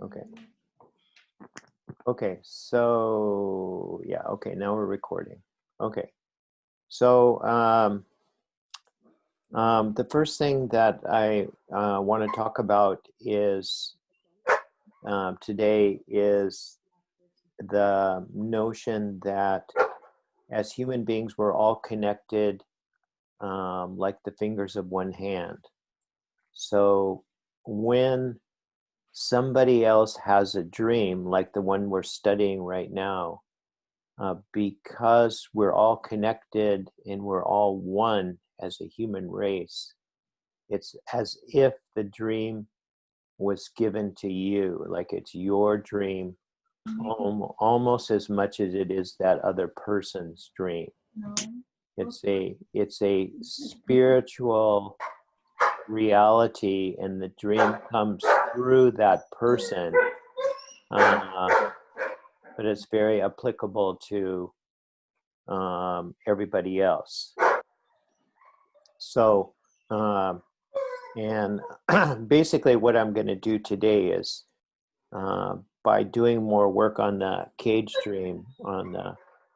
Okay. Okay. So yeah. Okay. Now we're recording. Okay. So the first thing that I want to talk about is today is the notion that as human beings we're all connected like the fingers of one hand. So when somebody else has a dream like the one we're studying right now, because we're all connected and we're all one as a human race, it's as if the dream was given to you, like it's your dream, almost as much as it is that other person's dream. It's a spiritual reality, and the dream comes through that person, but it's very applicable to everybody else. So, and basically what I'm going to do today is, by doing more work on the cage dream,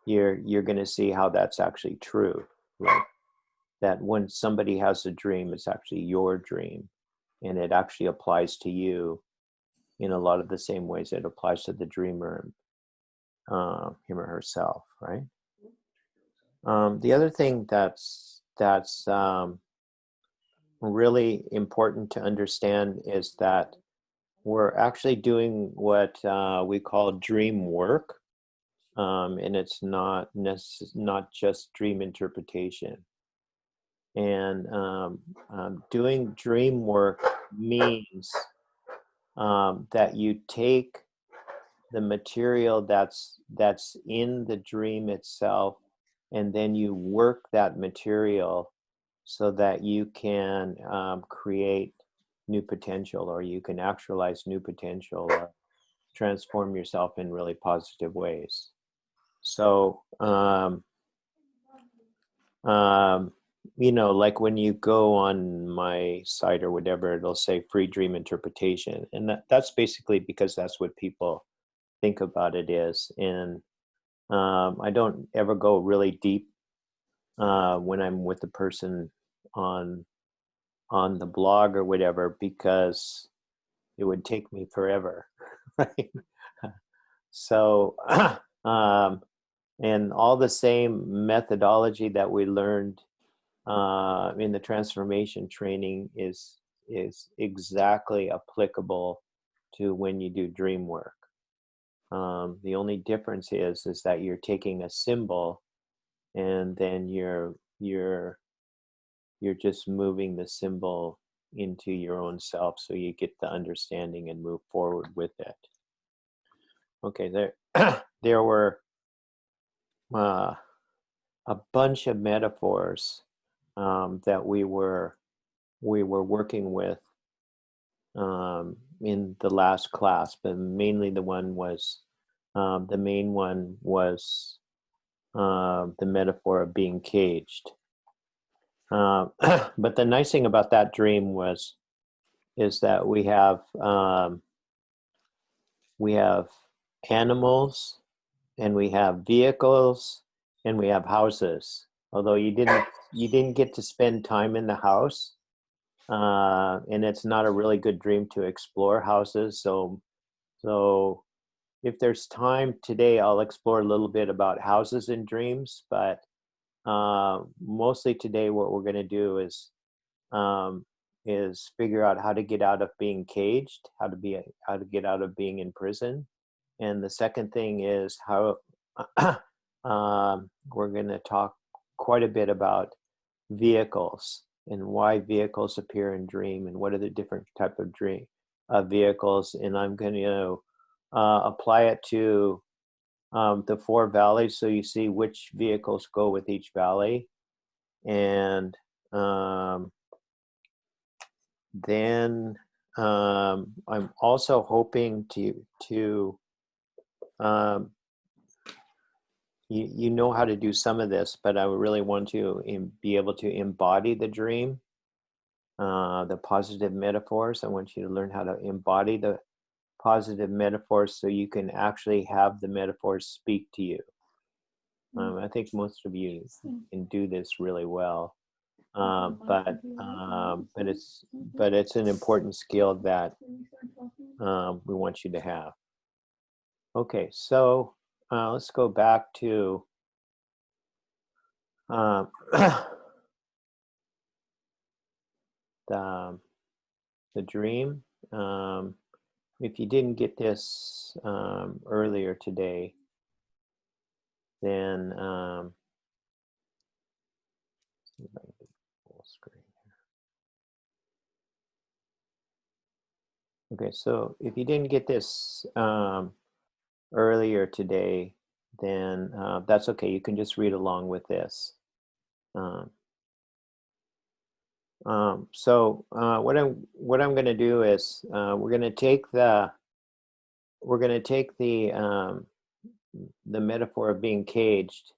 you're going to see how that's actually true. Like that when somebody has a dream, it's actually your dream, and it actually applies to you in a lot of the same ways it applies to the dreamer, him or herself, right? The other thing that's really important to understand is that we're actually doing what we call dream work, and it's not just dream interpretation. And doing dream work means that you take the material that's in the dream itself, and then you work that material so that you can create new potential, or you can actualize new potential, or transform yourself in really positive ways. So, like when you go on my site or whatever, it'll say free dream interpretation. And that's basically because that's what people think about it is. And I don't ever go really deep when I'm with the person on the blog or whatever, because it would take me forever, right? So, and all the same methodology that we learned in the transformation training is exactly applicable to when you do dream work. The only difference is that you're taking a symbol, and then you're just moving the symbol into your own self, so you get the understanding and move forward with it. Okay, there were a bunch of metaphors that we were working with in the last class, but mainly the main one was the metaphor of being caged. But the nice thing about that dream is that we have animals, and we have vehicles, and we have houses. Although you didn't get to spend time in the house, and it's not a really good dream to explore houses. So if there's time today, I'll explore a little bit about houses in dreams. But mostly today, what we're going to do is figure out how to get out of being caged, how to get out of being in prison. And the second thing is how we're going to talk quite a bit about vehicles and why vehicles appear in dream, and what are the different type of dream vehicles. And I'm going to apply it to the 4 valleys, so you see which vehicles go with each valley. And then I'm also hoping to you know how to do some of this, but I would really want to be able to embody the dream, the positive metaphors. I want you to learn how to embody positive metaphors so you can actually have the metaphors speak to you. I think most of you can do this really well, but it's an important skill that we want you to have. Okay, so let's go back to the dream. If you didn't get this earlier today, then see if I can get full screen here. Okay, so if you didn't get this earlier today, then that's okay. You can just read along with this. So what I'm going to do is we're going to take the metaphor of being caged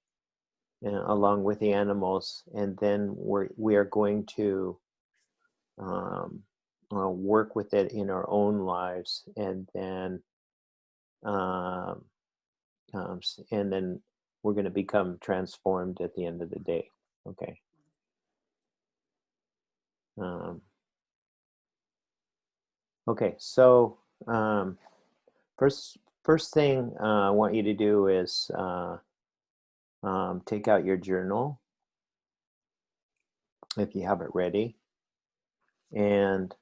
along with the animals, and then we are going to work with it in our own lives, and then we're going to become transformed at the end of the day. Okay. Okay, so first thing I want you to do is take out your journal if you have it ready, and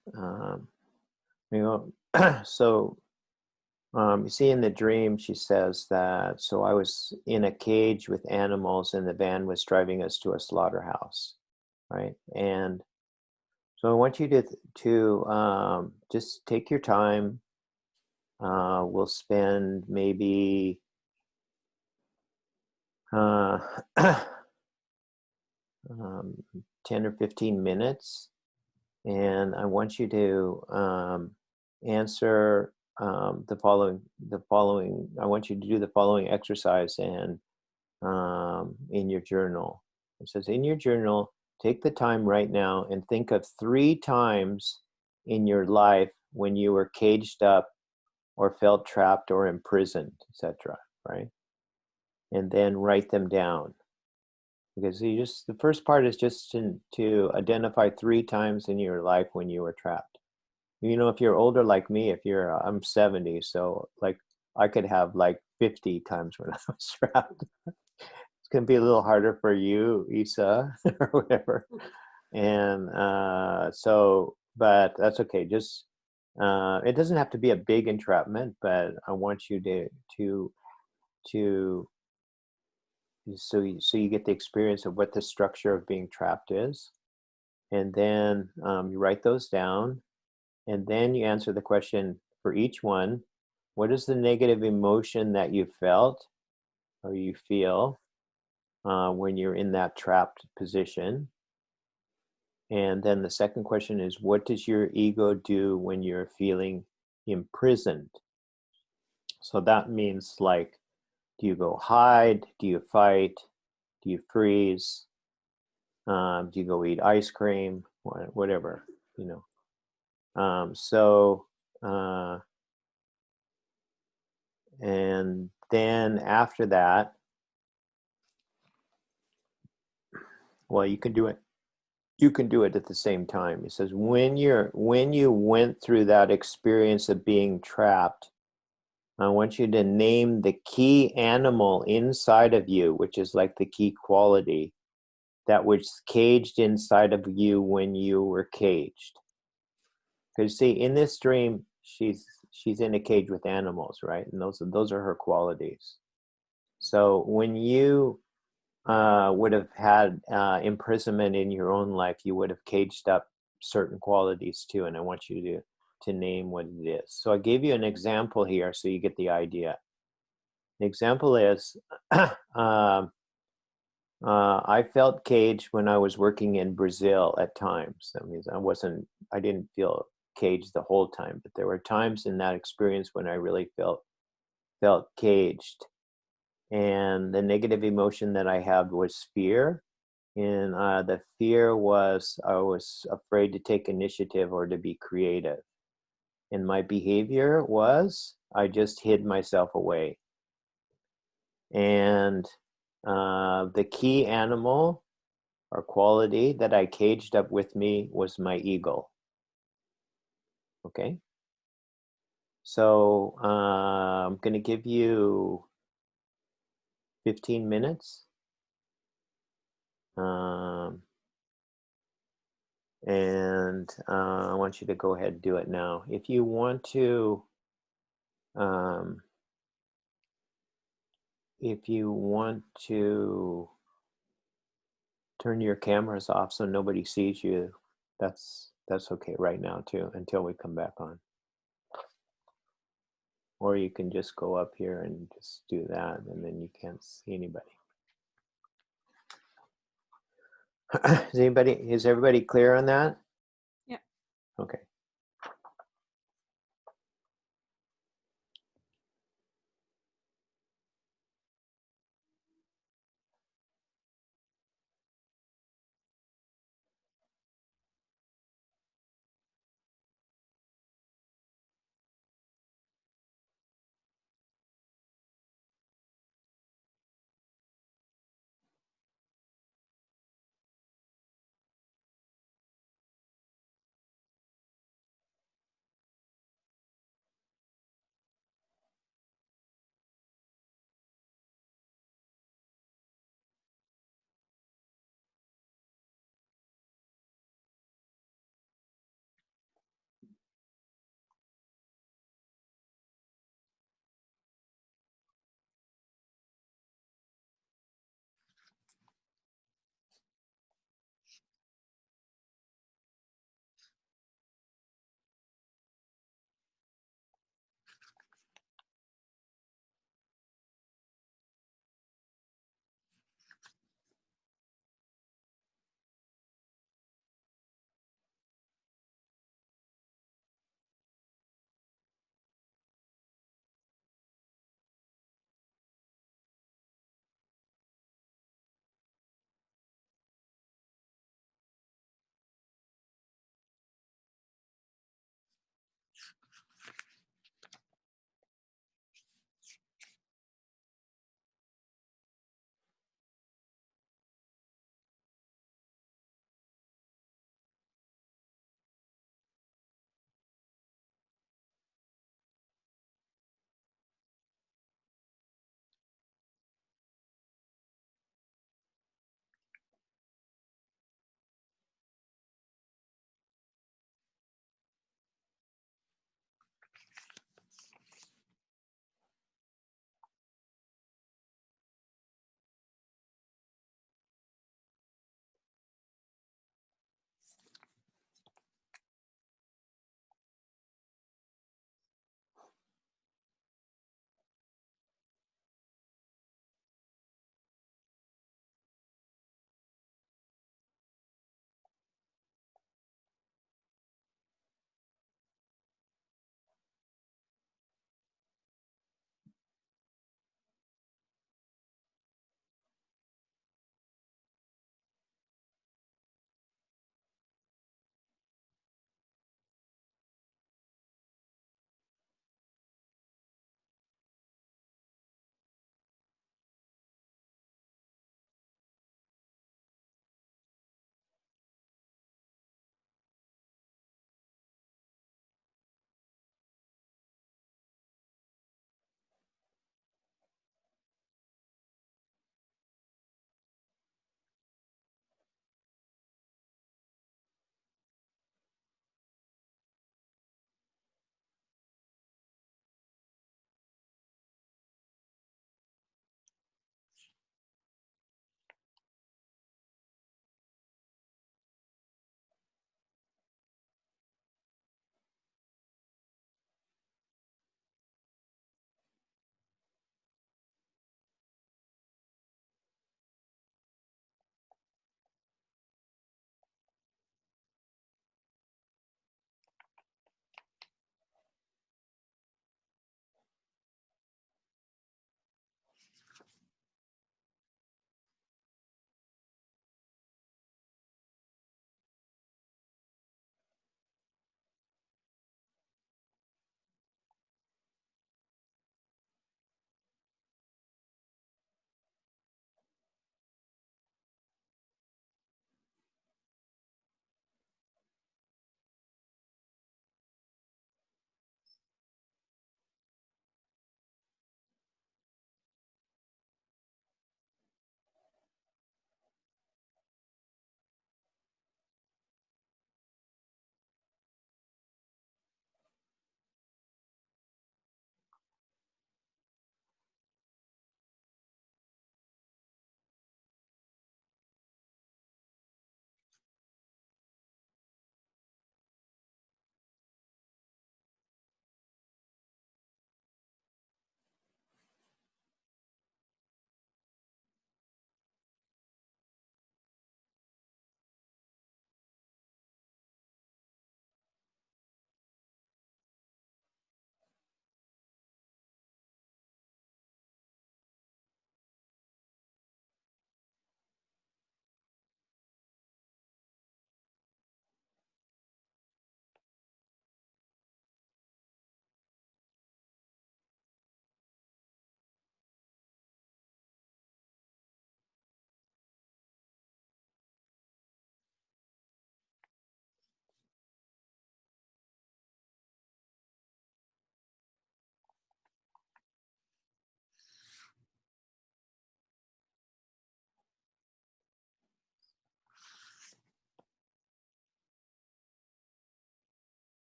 so you see in the dream she says that, so I was in a cage with animals and the van was driving us to a slaughterhouse, right? And so I want you to just take your time. We'll spend maybe 10 or 15 minutes, and I want you to answer the following. I want you to do the following exercise and in your journal. It says, in your journal, take the time right now and think of 3 times in your life when you were caged up or felt trapped or imprisoned, etc. Right? And then write them down. Because the first part is just to identify 3 times in your life when you were trapped. You know, if you're older like me, I'm 70, so like I could have like 50 times when I was trapped. It's gonna be a little harder for you, Isa, or whatever. And but that's okay. Just it doesn't have to be a big entrapment, but I want you to so you get the experience of what the structure of being trapped is, and then you write those down, and then you answer the question for each one. What is the negative emotion that you felt or you feel when you're in that trapped position? And then the second question is, what does your ego do when you're feeling imprisoned? So that means, like, do you go hide? Do you fight? Do you freeze? Do you go eat ice cream? Whatever, you know. And then after that, well, you can do it. You can do it at the same time. It says, when you went through that experience of being trapped, I want you to name the key animal inside of you, which is like the key quality that was caged inside of you when you were caged. Because see, in this dream, she's in a cage with animals, right? And those are her qualities. So when you would have had imprisonment in your own life, you would have caged up certain qualities too. And I want you to name what it is. So I gave you an example here so you get the idea. The example is, I felt caged when I was working in Brazil at times. That means I didn't feel caged the whole time, but there were times in that experience when I really felt caged. And the negative emotion that I had was fear. And the fear was, I was afraid to take initiative or to be creative. And my behavior was I just hid myself away. And the key animal or quality that I caged up with me was my ego. Okay. So I'm going to give you 15 minutes. And I want you to go ahead and do it now. If you want to, if you want to turn your cameras off so nobody sees you, that's okay right now too, until we come back on. Or you can just go up here and just do that, and then you can't see anybody. Is everybody clear on that? Yeah. Okay.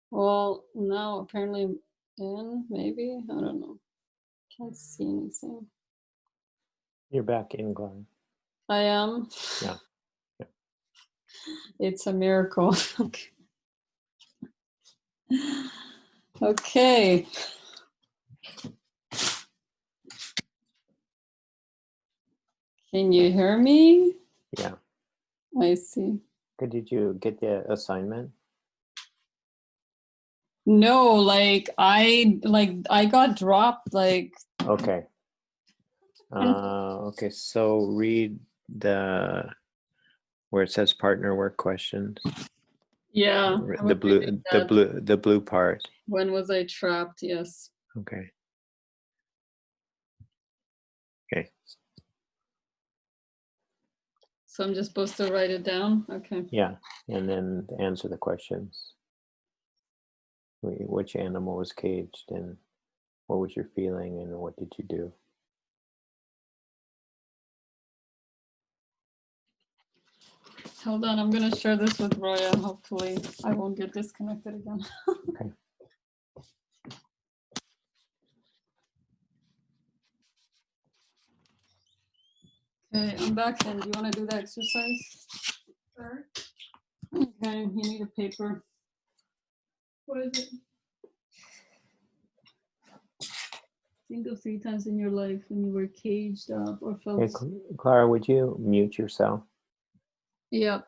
Well, now apparently in, maybe? I don't know. Can't see anything. You're back in, Clara. I am. Yeah. Yeah. It's a miracle. Okay. Okay. Can you hear me? Yeah. I see. Okay, did you get the assignment? No, like I got dropped like Okay. Okay, so read the where it says partner work questions. yeah, I was The reading blue, that. the blue part. When was I trapped? Yes. Okay. Okay. So I'm just supposed to write it down? Okay. Yeah, and then answer the questions. Which animal was caged, and what was your feeling, and what did you do? Hold on, I'm gonna share this with Roya. Hopefully I won't get disconnected again. Okay. Okay, I'm back then. Do you want to do the exercise? Sure. Okay, you need a paper. What is it? Think of 3 times in your life when you were caged up or felt. Hey, Clara, would you mute yourself? Yep.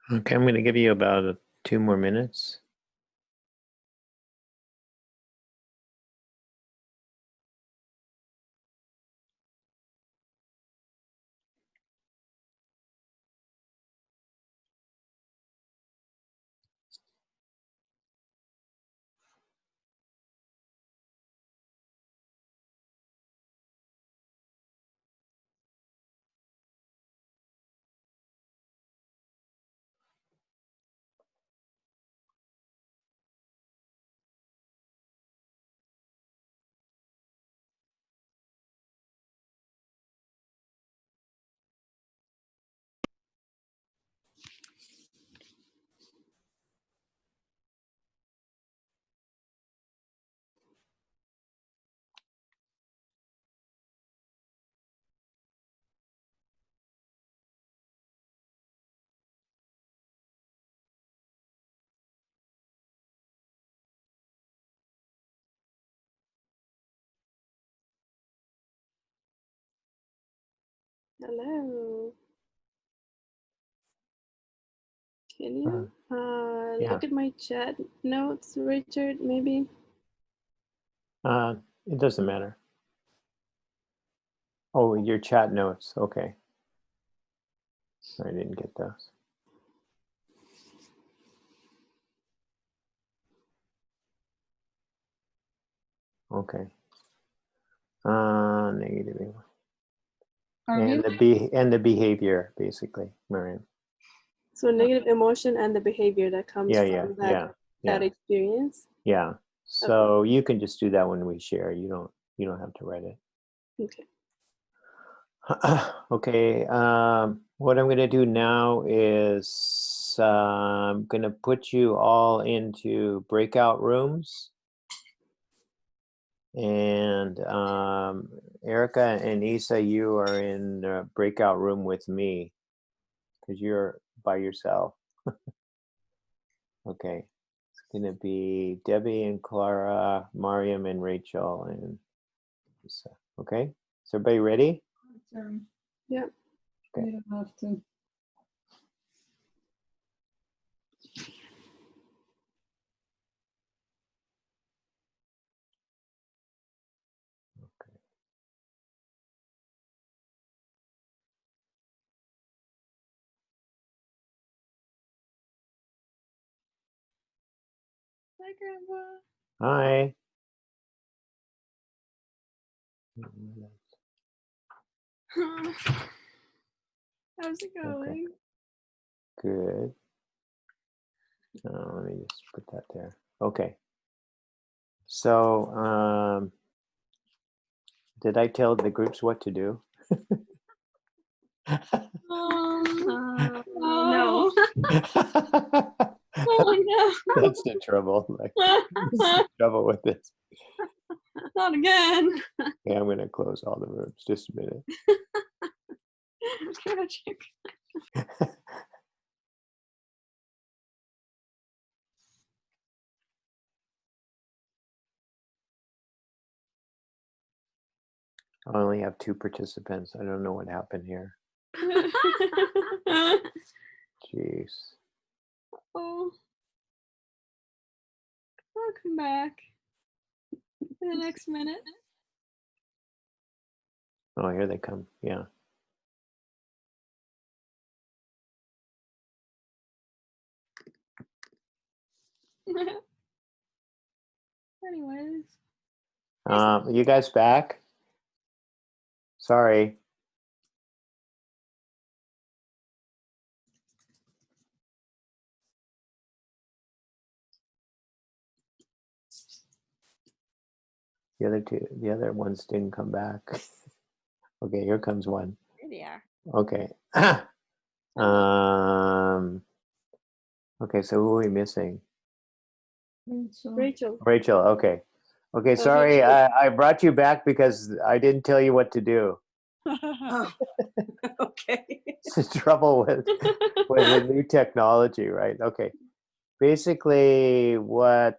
Okay, I'm going to give you about 2 more minutes. Hello. Can you Yeah. look at my chat notes, Richard, maybe? It doesn't matter. Oh, your chat notes. Okay. I didn't get those. Okay. Negative. And the behavior, basically, Mariam. So negative emotion and the behavior that comes Yeah, from that experience. Yeah. So you can just do that when we share. You don't have to write it. Okay. Okay. What I'm going to do now is I'm going to put you all into breakout rooms. And Erica and Isa, you are in the breakout room with me because you're by yourself. Okay. It's going to be Debbie and Clara, Mariam and Rachel and Isa. Okay. Is everybody ready? Yeah. Okay. You don't have to. Hi, Grandpa. Hi. How's it going? Okay. Good. Let me just put that there. Okay. So, did I tell the groups what to do? No. Oh no. That's the trouble. Like, that's the trouble with this. Not again. Okay, I'm going to close all the rooms. Just a minute. Tragic. I only have 2 participants. I don't know what happened here. Jeez. Oh, I'll come back in the next minute. Oh, here they come. Yeah. Anyways. You guys back? Sorry. The other ones didn't come back. Okay, here comes one. Here they are. Okay. Okay, so who are we missing? Rachel. Rachel, okay. Okay, sorry, I brought you back because I didn't tell you what to do. Oh. Okay. It's the trouble with the new technology, right? Okay. Basically, what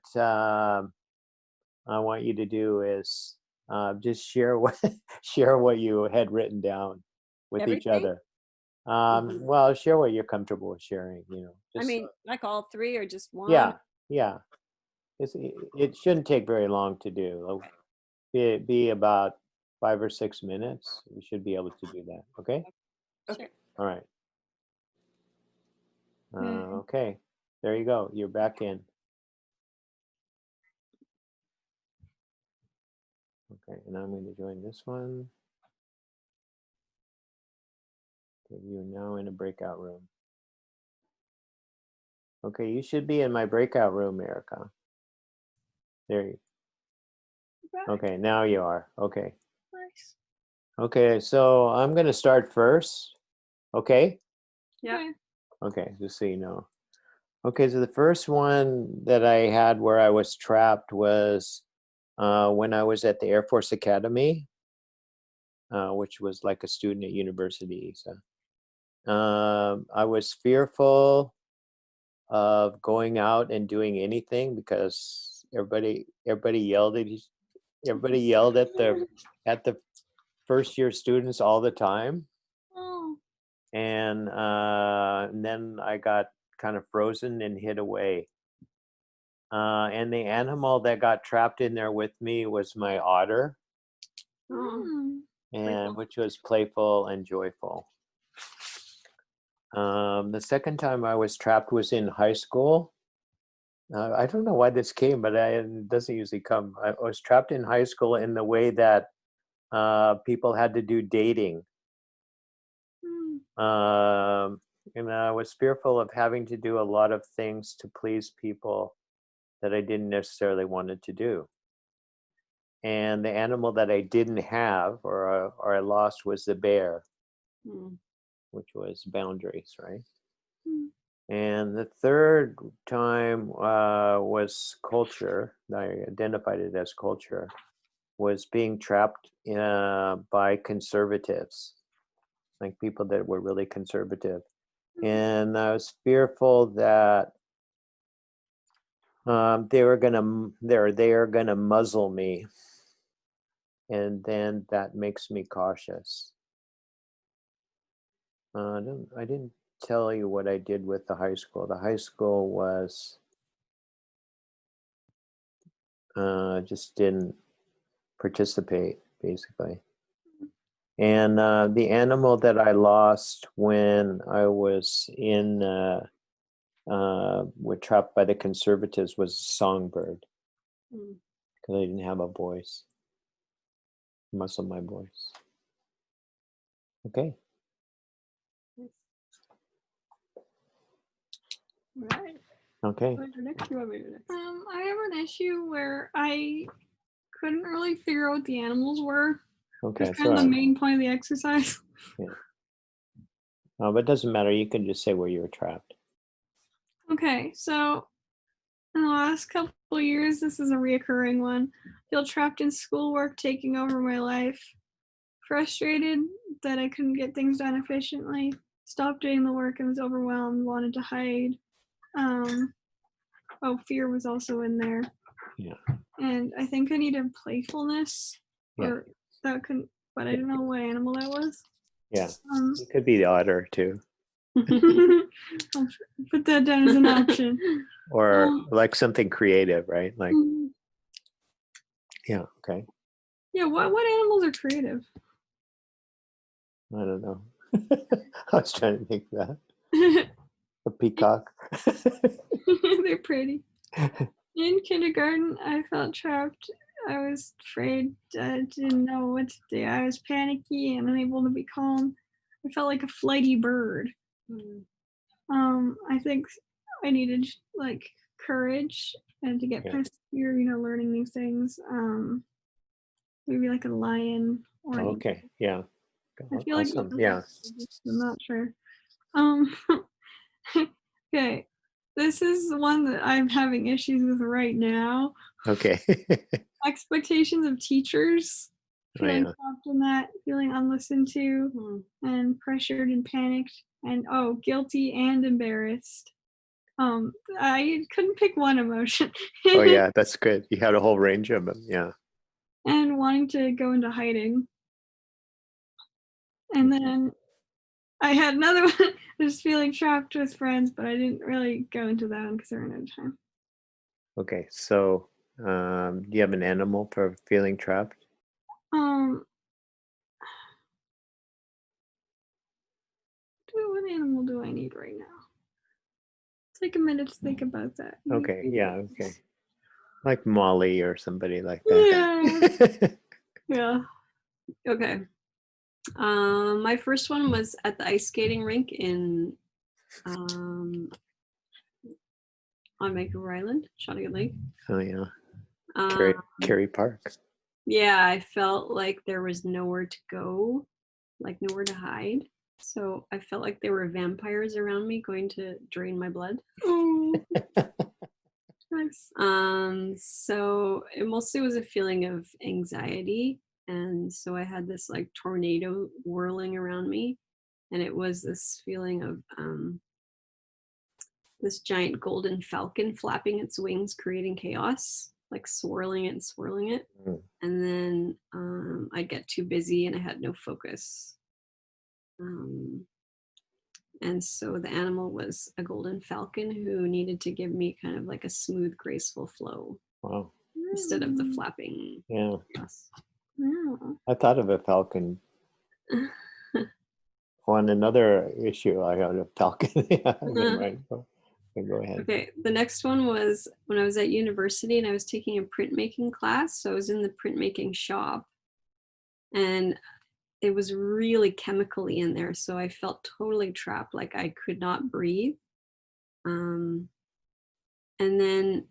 I want you to do is just share what you had written down with each other. Well, share what you're comfortable with sharing, you know. I Just, mean, like all three or just one? yeah, yeah. It shouldn't take very long to do. Be about 5 or 6 minutes. You should be able to do that. Okay. Okay. All right. Okay. Okay. There you go. You're back in. Okay, and I'm going to join this one. Okay, you're now in a breakout room. Okay, you should be in my breakout room, Erica. There you. Okay, now you are. Okay. Nice. Okay, so I'm going to start first. Okay. Yeah. Okay, just so you know. Okay, so the first one that I had where I was trapped was when I was at the Air Force Academy, which was like a student at university. So I was fearful of going out and doing anything because everybody yelled at the first year students all the time, Oh. and then I got kind of frozen and hid away. And the animal that got trapped in there with me was my otter, Mm. and which was playful and joyful. The second time I was trapped was in high school. I don't know why this came, but it doesn't usually come. I was trapped in high school in the way that people had to do dating. And I was fearful of having to do a lot of things to please people that I didn't necessarily wanted to do. And the animal that I didn't have or I lost was the bear, which was boundaries, right? And the third time was culture. I identified it as culture, was being trapped by conservatives, like people that were really conservative. And I was fearful that they are gonna muzzle me, and then that makes me cautious. I didn't tell you what I did with the high school. The high school was just didn't participate, basically. And the animal that I lost when I was were trapped by the conservatives was a songbird, because I didn't have a voice, muscle my voice. Okay. Right. Okay. Next, you want me to do next? I have an issue where I couldn't really figure out what the animals were. Okay. It's kind of the main point of the exercise. But it doesn't matter. You can just say where you were trapped. Okay, so in the last couple of years, this is a reoccurring one. Feel trapped in schoolwork taking over my life. Frustrated that I couldn't get things done efficiently. Stopped doing the work and was overwhelmed, wanted to hide. Fear was also in there. Yeah. And I think I needed playfulness. Or that couldn't, but I didn't know what animal that was. Yeah. It could be the otter too. I'll put that down as an option. Or like something creative, right? Like, yeah, okay. Yeah, what animals are creative? I don't know. I was trying to think of that. A peacock. They're pretty. In kindergarten, I felt trapped. I was afraid. I didn't know what to do. I was panicky and unable to be calm. I felt like a flighty bird. I think I needed like courage and to get past fear, learning these things. Maybe like a lion or an Okay, yeah. I feel Awesome. like Yeah. I'm not sure. Okay. This is one that I'm having issues with right now. Okay. Expectations of teachers. Feeling yeah. trapped in that, feeling unlistened to, and pressured and panicked, and guilty and embarrassed. I couldn't pick one emotion. Oh yeah, that's good. You had a whole range of them. Yeah. And wanting to go into hiding. And then I had another one, just feeling trapped with friends, but I didn't really go into that one because I ran out of time. Okay, so do you have an animal for feeling trapped? Um, what animal do I need right now? Take a minute to think about that. Okay, yeah, okay. Like Molly or somebody like that. Yeah. Okay. My first one was at the ice skating rink in on Vancouver Island, Shawnigan Lake. Oh yeah, Um, Kerry Park. yeah, I felt like there was nowhere to go, like nowhere to hide. So I felt like there were vampires around me going to drain my blood. Oh, nice. So it mostly was a feeling of anxiety. And so I had this like tornado whirling around me. And it was this feeling of this giant golden falcon flapping its wings, creating chaos, like swirling it and swirling it. Mm. And then I'd get too busy and I had no focus. And so the animal was a golden falcon who needed to give me kind of like a smooth, graceful flow Wow. instead of the flapping. Yeah, Yes. Yeah. I thought of a falcon. On another issue, I had a falcon. Yeah, okay, right. Go ahead. Okay, the next one was when I was at university and I was taking a printmaking class. So I was in the printmaking shop and it was really chemically in there. So I felt totally trapped, like I could not breathe. And then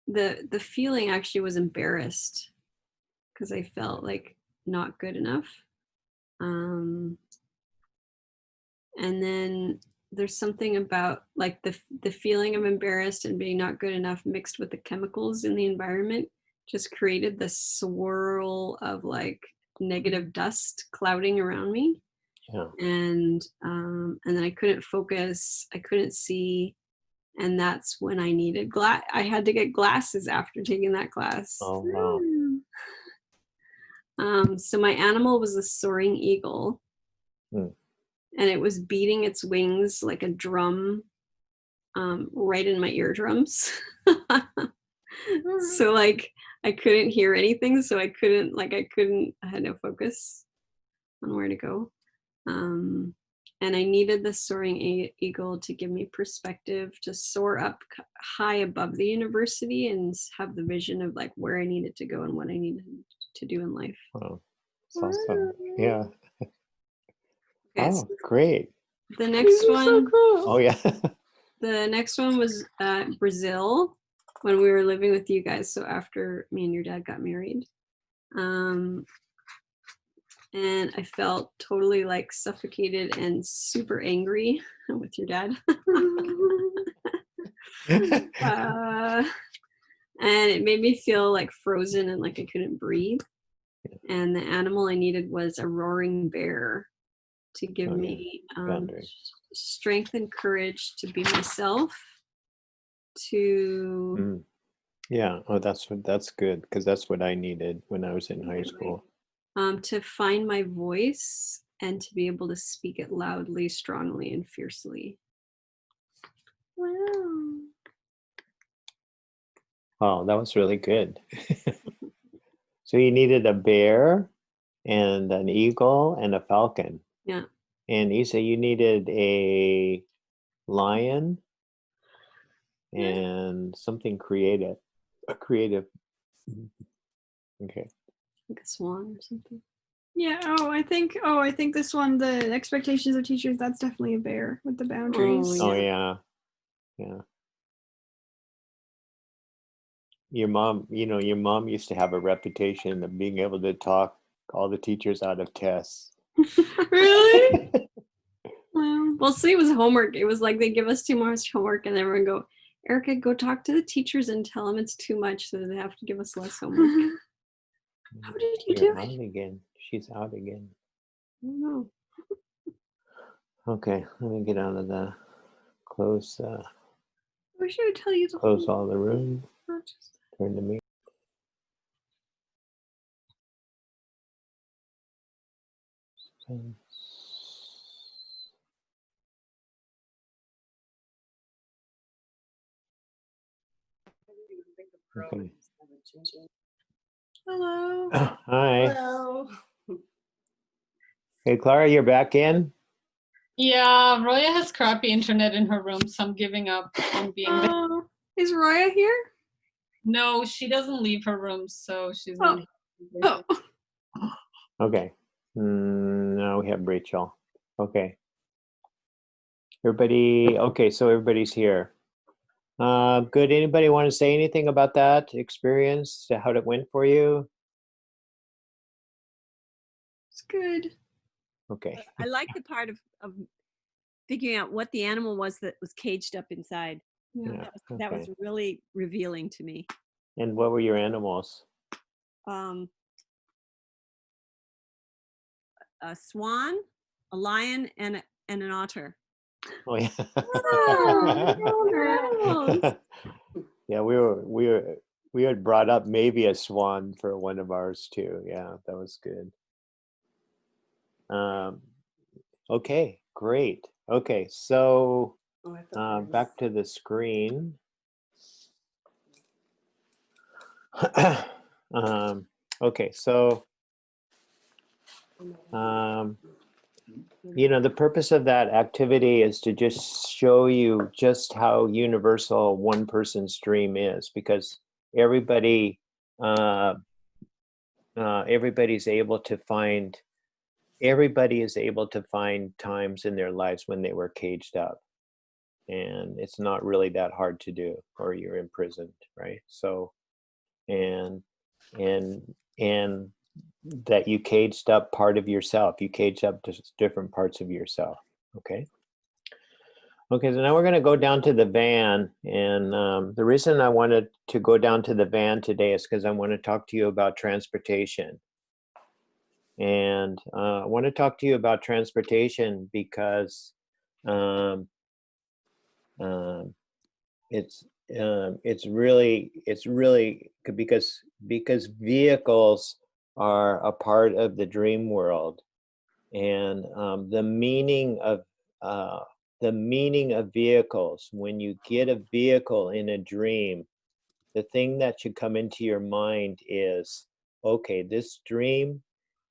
the feeling actually was embarrassed because I felt like not good enough. And then there's something about like the feeling of embarrassed and being not good enough mixed with the chemicals in the environment just created this swirl of like negative dust clouding around me. Yeah. And then I couldn't focus, I couldn't see, and that's when I needed I had to get glasses after taking that class. Oh wow. So my animal was a soaring eagle. Hmm. And it was beating its wings like a drum right in my eardrums. So like I couldn't hear anything, so I had no focus on where to go. And I needed the soaring eagle to give me perspective to soar up high above the university and have the vision of like where I needed to go and what I needed to do in life. Wow. It's awesome. Yeah. Okay, Oh, so great. the next one. So cool. Oh yeah. The next one was Brazil when we were living with you guys. So after me and your dad got married. And I felt totally like suffocated and super angry with your dad. And it made me feel like frozen and like I couldn't breathe. And the animal I needed was a roaring bear to give me strength and courage to be myself. Yeah. Oh, that's good because that's what I needed when I was in high school. To find my voice and to be able to speak it loudly, strongly, and fiercely. Wow. Oh, that was really good. So you needed a bear and an eagle and a falcon. Yeah. And Isa, you needed a lion and something creative. A creative. Okay. Like a swan or something. Yeah. I think this one, the expectations of teachers, that's definitely a bear with the boundaries. Oh yeah. Yeah. Your mom used to have a reputation of being able to talk all the teachers out of tests. Really? Well, see, it was homework. It was like they give us too much homework and everyone go, Erica, go talk to the teachers and tell them it's too much so they have to give us less homework. How did you do Out it? again. She's out again. I don't know. Okay, let me get out of the close. I wish I would tell you the Close whole. all the room. Not just. Turn to me. Okay. Hello. Hi. Hello. Hey, Clara, you're back in? Yeah, Roya has crappy internet in her room, so I'm giving up on being there. Oh, is Roya here? No, she doesn't leave her room, so she's Oh. not. Oh, Okay. Now we have Rachel. Okay. Everybody, okay, so everybody's here. Good. Anybody want to say anything about that experience? How it went for you? it's good. Okay. I like the part of figuring out what the animal was that was caged up inside. Yeah. That was Okay. really revealing to me. And what were your animals? A swan, a lion, and an otter. Oh yeah. Oh, Yeah, we had brought up maybe a swan for one of ours too. Yeah, that was good. Okay, great. Okay, so back to the screen. Okay, so the purpose of that activity is to just show you just how universal one person's dream is, because everybody everybody's able to find everybody is able to find times in their lives when they were caged up, and it's not really that hard to do, or you're imprisoned, right? So and and and that you caged up part of yourself, you caged up just different parts of yourself. Okay, so now we're going to go down to the van, and the reason I wanted to go down to the van today is because I want to talk to you about transportation. And I want to talk to you about transportation because um, it's really because vehicles are a part of the dream world, and uh, the meaning of vehicles. When you get a vehicle in a dream, the thing that should come into your mind is, okay, this dream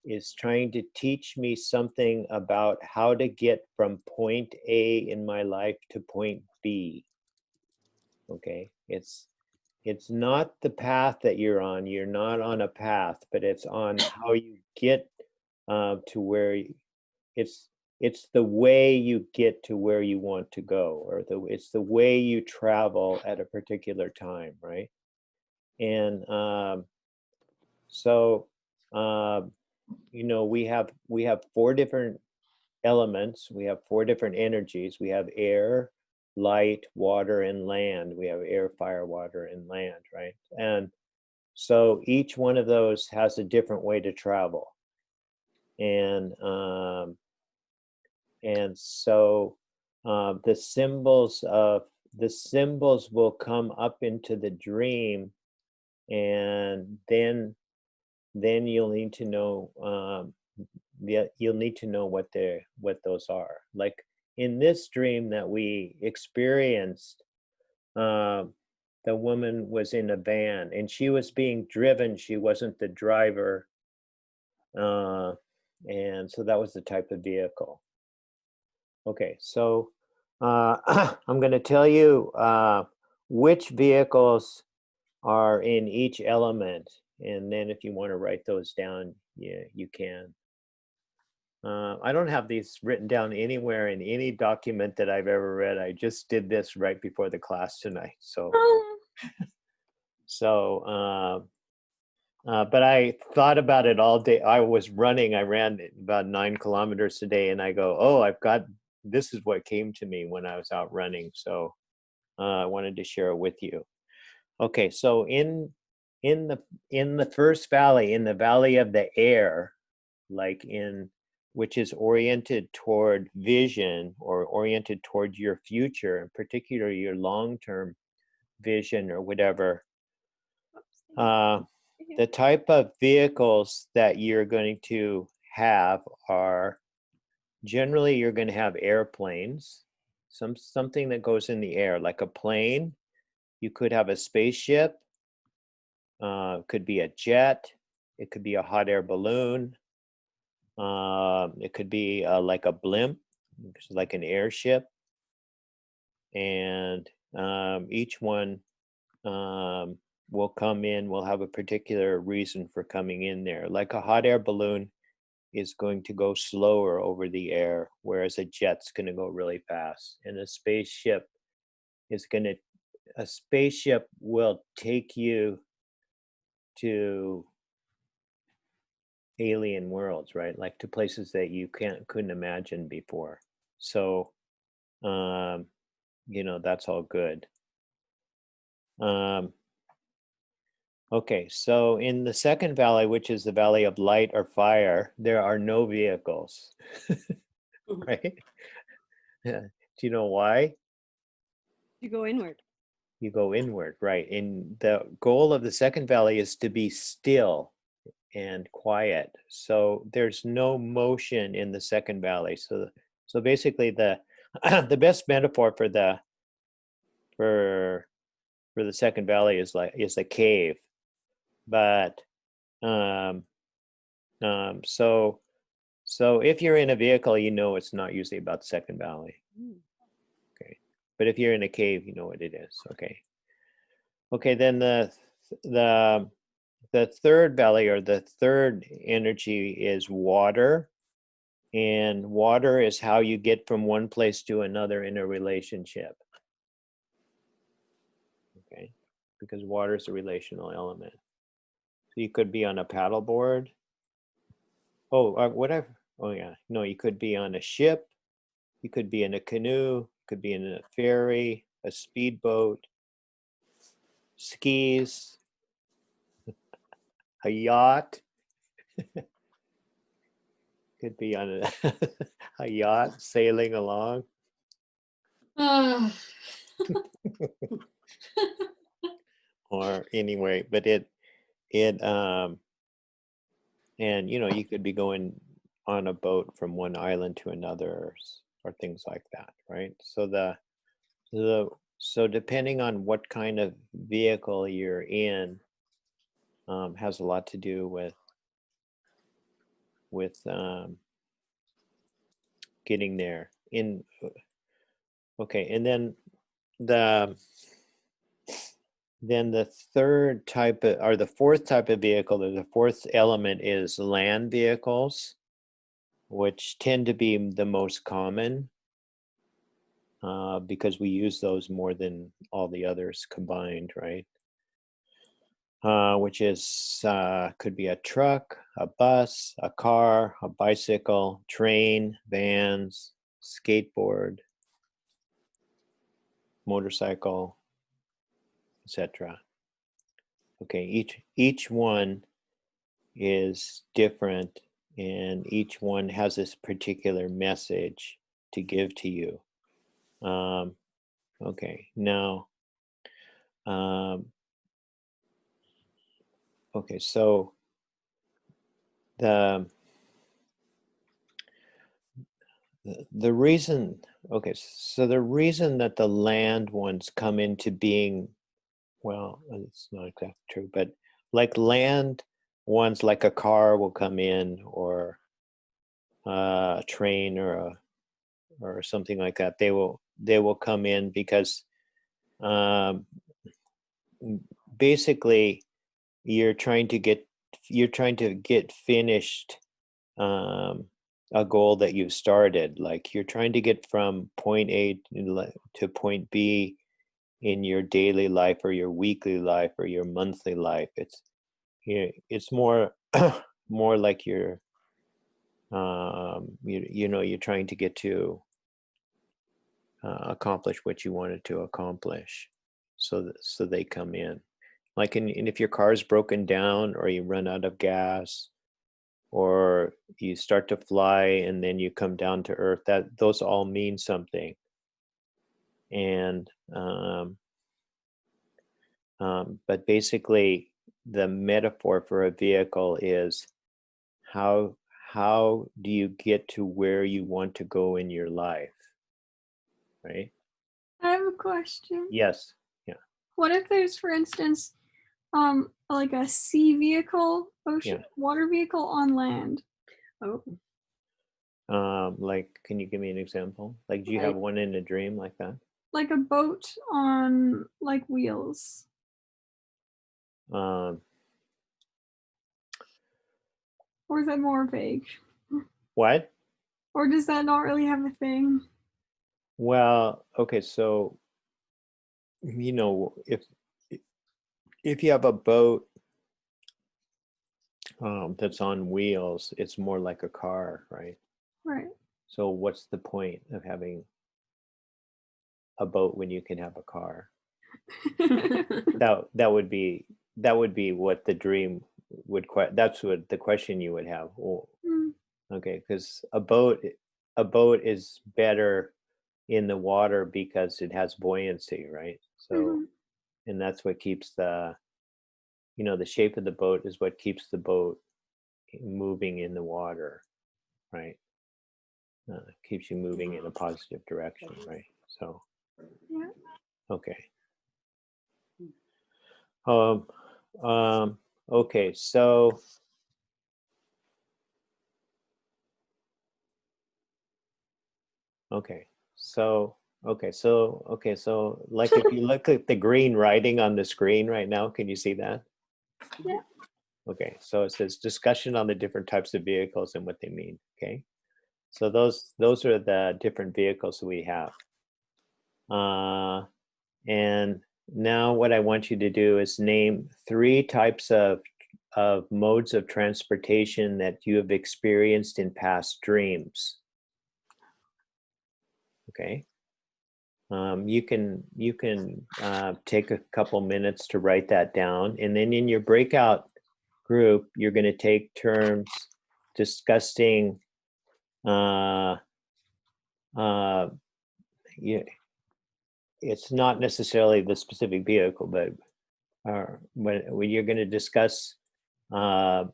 is trying to teach me something about how to get from point A in my life to point B. Okay, it's not the path that you're on. You're not on a path, but it's on how you get to where it's it's the way you get to where you want to go, or it's the way you travel at a particular time, right? And so we have four different elements. We have four different energies. We have air, light, water, and land. We have air, fire, water, and land, right? And so each one of those has a different way to travel. And so the symbols will come up into the dream, and then you'll need to know you'll need to know what those are. Like in this dream that we experienced, the woman was in a van and she was being driven. She wasn't the driver, and so that was the type of vehicle. Okay, so I'm going to tell you which vehicles are in each element, and then if you want to write those down, yeah, you can. I don't have these written down anywhere in any document that I've ever read. I just did this right before the class tonight. But I thought about it all day. I was running. I ran about 9 kilometers today, and I go, "Oh, this is what came to me when I was out running." So I wanted to share it with you. Okay, so in the first valley, in the valley of the air, which is oriented toward vision, or oriented toward your future, in particular your long-term vision or whatever. The type of vehicles that you're going to have are generally you're going to have airplanes, something that goes in the air, like a plane. You could have a spaceship, could be a jet. It could be a hot air balloon. It could be like a blimp, like an airship. And each one will come in, will have a particular reason for coming in there. Like a hot air balloon is going to go slower over the air, whereas a jet's going to go really fast. And a spaceship will take you to alien worlds, right? Like to places that you couldn't imagine before. So, that's all good. Okay, so in the second valley, which is the valley of light or fire, there are no vehicles, right? Yeah. Do you know why? You go inward. You go inward, right? And the goal of the second valley is to be still and quiet. So there's no motion in the second valley. So basically the the best metaphor for the second valley is a cave. But so if you're in a vehicle, it's not usually about Second Valley. Okay. But if you're in a cave, you know what it is. Okay, then the third valley, or the third energy, is water. And water is how you get from one place to another in a relationship. Okay, because water is a relational element. So you could be on a paddleboard. Whatever. Oh yeah, no, you could be on a ship. You could be in a canoe. You could be in a ferry, a speedboat, skis, a yacht. Could be on a yacht sailing along. Ah, Or anyway, but and you could be going on a boat from one island to another, or things like that, right? So depending on what kind of vehicle you're in, has a lot to do with getting there. Okay, and then the third type of, or the fourth type of vehicle, or the fourth element, is land vehicles, which tend to be the most common, because we use those more than all the others combined, right? Which is could be a truck, a bus, a car, a bicycle, train, vans, skateboard, motorcycle, etc. Okay, each one is different, and each one has this particular message to give to you. Okay, now, okay, so the reason, okay, so the reason that the land ones come into being, well, it's not exactly true, but like land ones, like a car will come in, or a train, or something like that. They will come in because basically you're trying to get finished a goal that you've started. Like you're trying to get from point A to point B in your daily life, or your weekly life, or your monthly life. It's more more like you're you're trying to get to accomplish what you wanted to accomplish. So they come in. Like, and if your car is broken down, or you run out of gas, or you start to fly and then you come down to earth, those all mean something. And but basically the metaphor for a vehicle is how do you get to where you want to go in your life, right? I have a question. Yes. Yeah. What if there's, for instance, like a sea vehicle, ocean, water vehicle on land. Oh, Like, can you give me an example? Like, do you have one in a dream like that? Like a boat on like wheels. Um, Or is that more vague? what? Or does that not really have a thing? Well, okay, so you know, if you have a boat that's on wheels, it's more like a car, right? Right. So what's the point of having a boat when you can have a car? That would be what the dream would that's what the question you would have. Well, Mm, okay, because a boat is better in the water because it has buoyancy, right? So mhm. and that's what keeps the the shape of the boat is what keeps the boat moving in the water, right? Keeps you moving in a positive direction, right? So Yeah. okay. Um, okay, so okay, so like if you look at the green writing on the screen right now, can you see that? Yeah. Okay, so it says discussion on the different types of vehicles and what they mean. Okay, so those are the different vehicles we have. And now what I want you to do is name 3 types of modes of transportation that you have experienced in past dreams. Okay. You can take a couple minutes to write that down, and then in your breakout group, you're going to take turns discussing. Yeah, it's not necessarily the specific vehicle, but when you're going to discuss uh,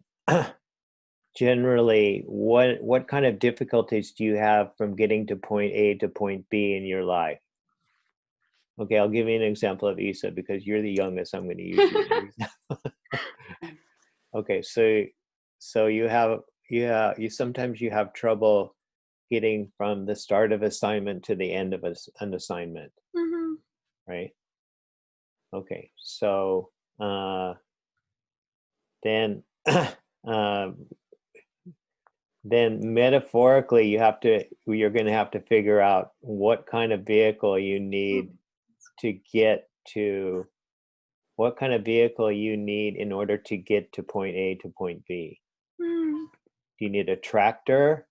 generally what kind of difficulties do you have from getting to point A to point B in your life? Okay, I'll give you an example of Isa because you're the youngest. I'm going to use you. Okay, so you sometimes you have trouble getting from the start of assignment to the end of an assignment, Mm-hmm. right? Okay, so then uh, then metaphorically you're going to have to figure out what kind of vehicle you need to get to what kind of vehicle you need in order to get to point A to point B. Mm. Do you need a tractor?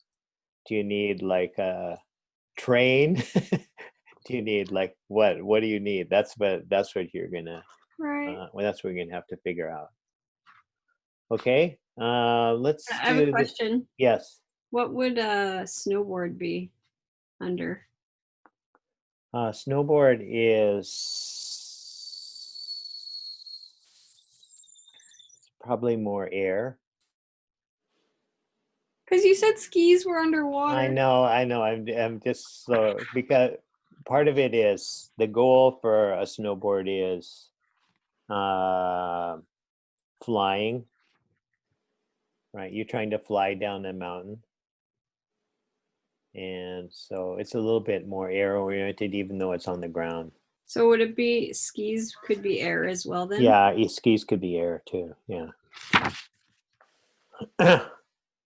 Do you need like a train? Do you need like what do you need? That's what you're gonna Right. that's what you're gonna have to figure out. Okay, let's I have a do question. Yes. What would a snowboard be under? Snowboard is probably more air. Because you said skis were underwater. I know. I'm just so because part of it is the goal for a snowboard is flying, right? You're trying to fly down a mountain. And so it's a little bit more air oriented, even though it's on the ground. So would it be skis could be air as well then? Yeah, skis could be air too. Yeah.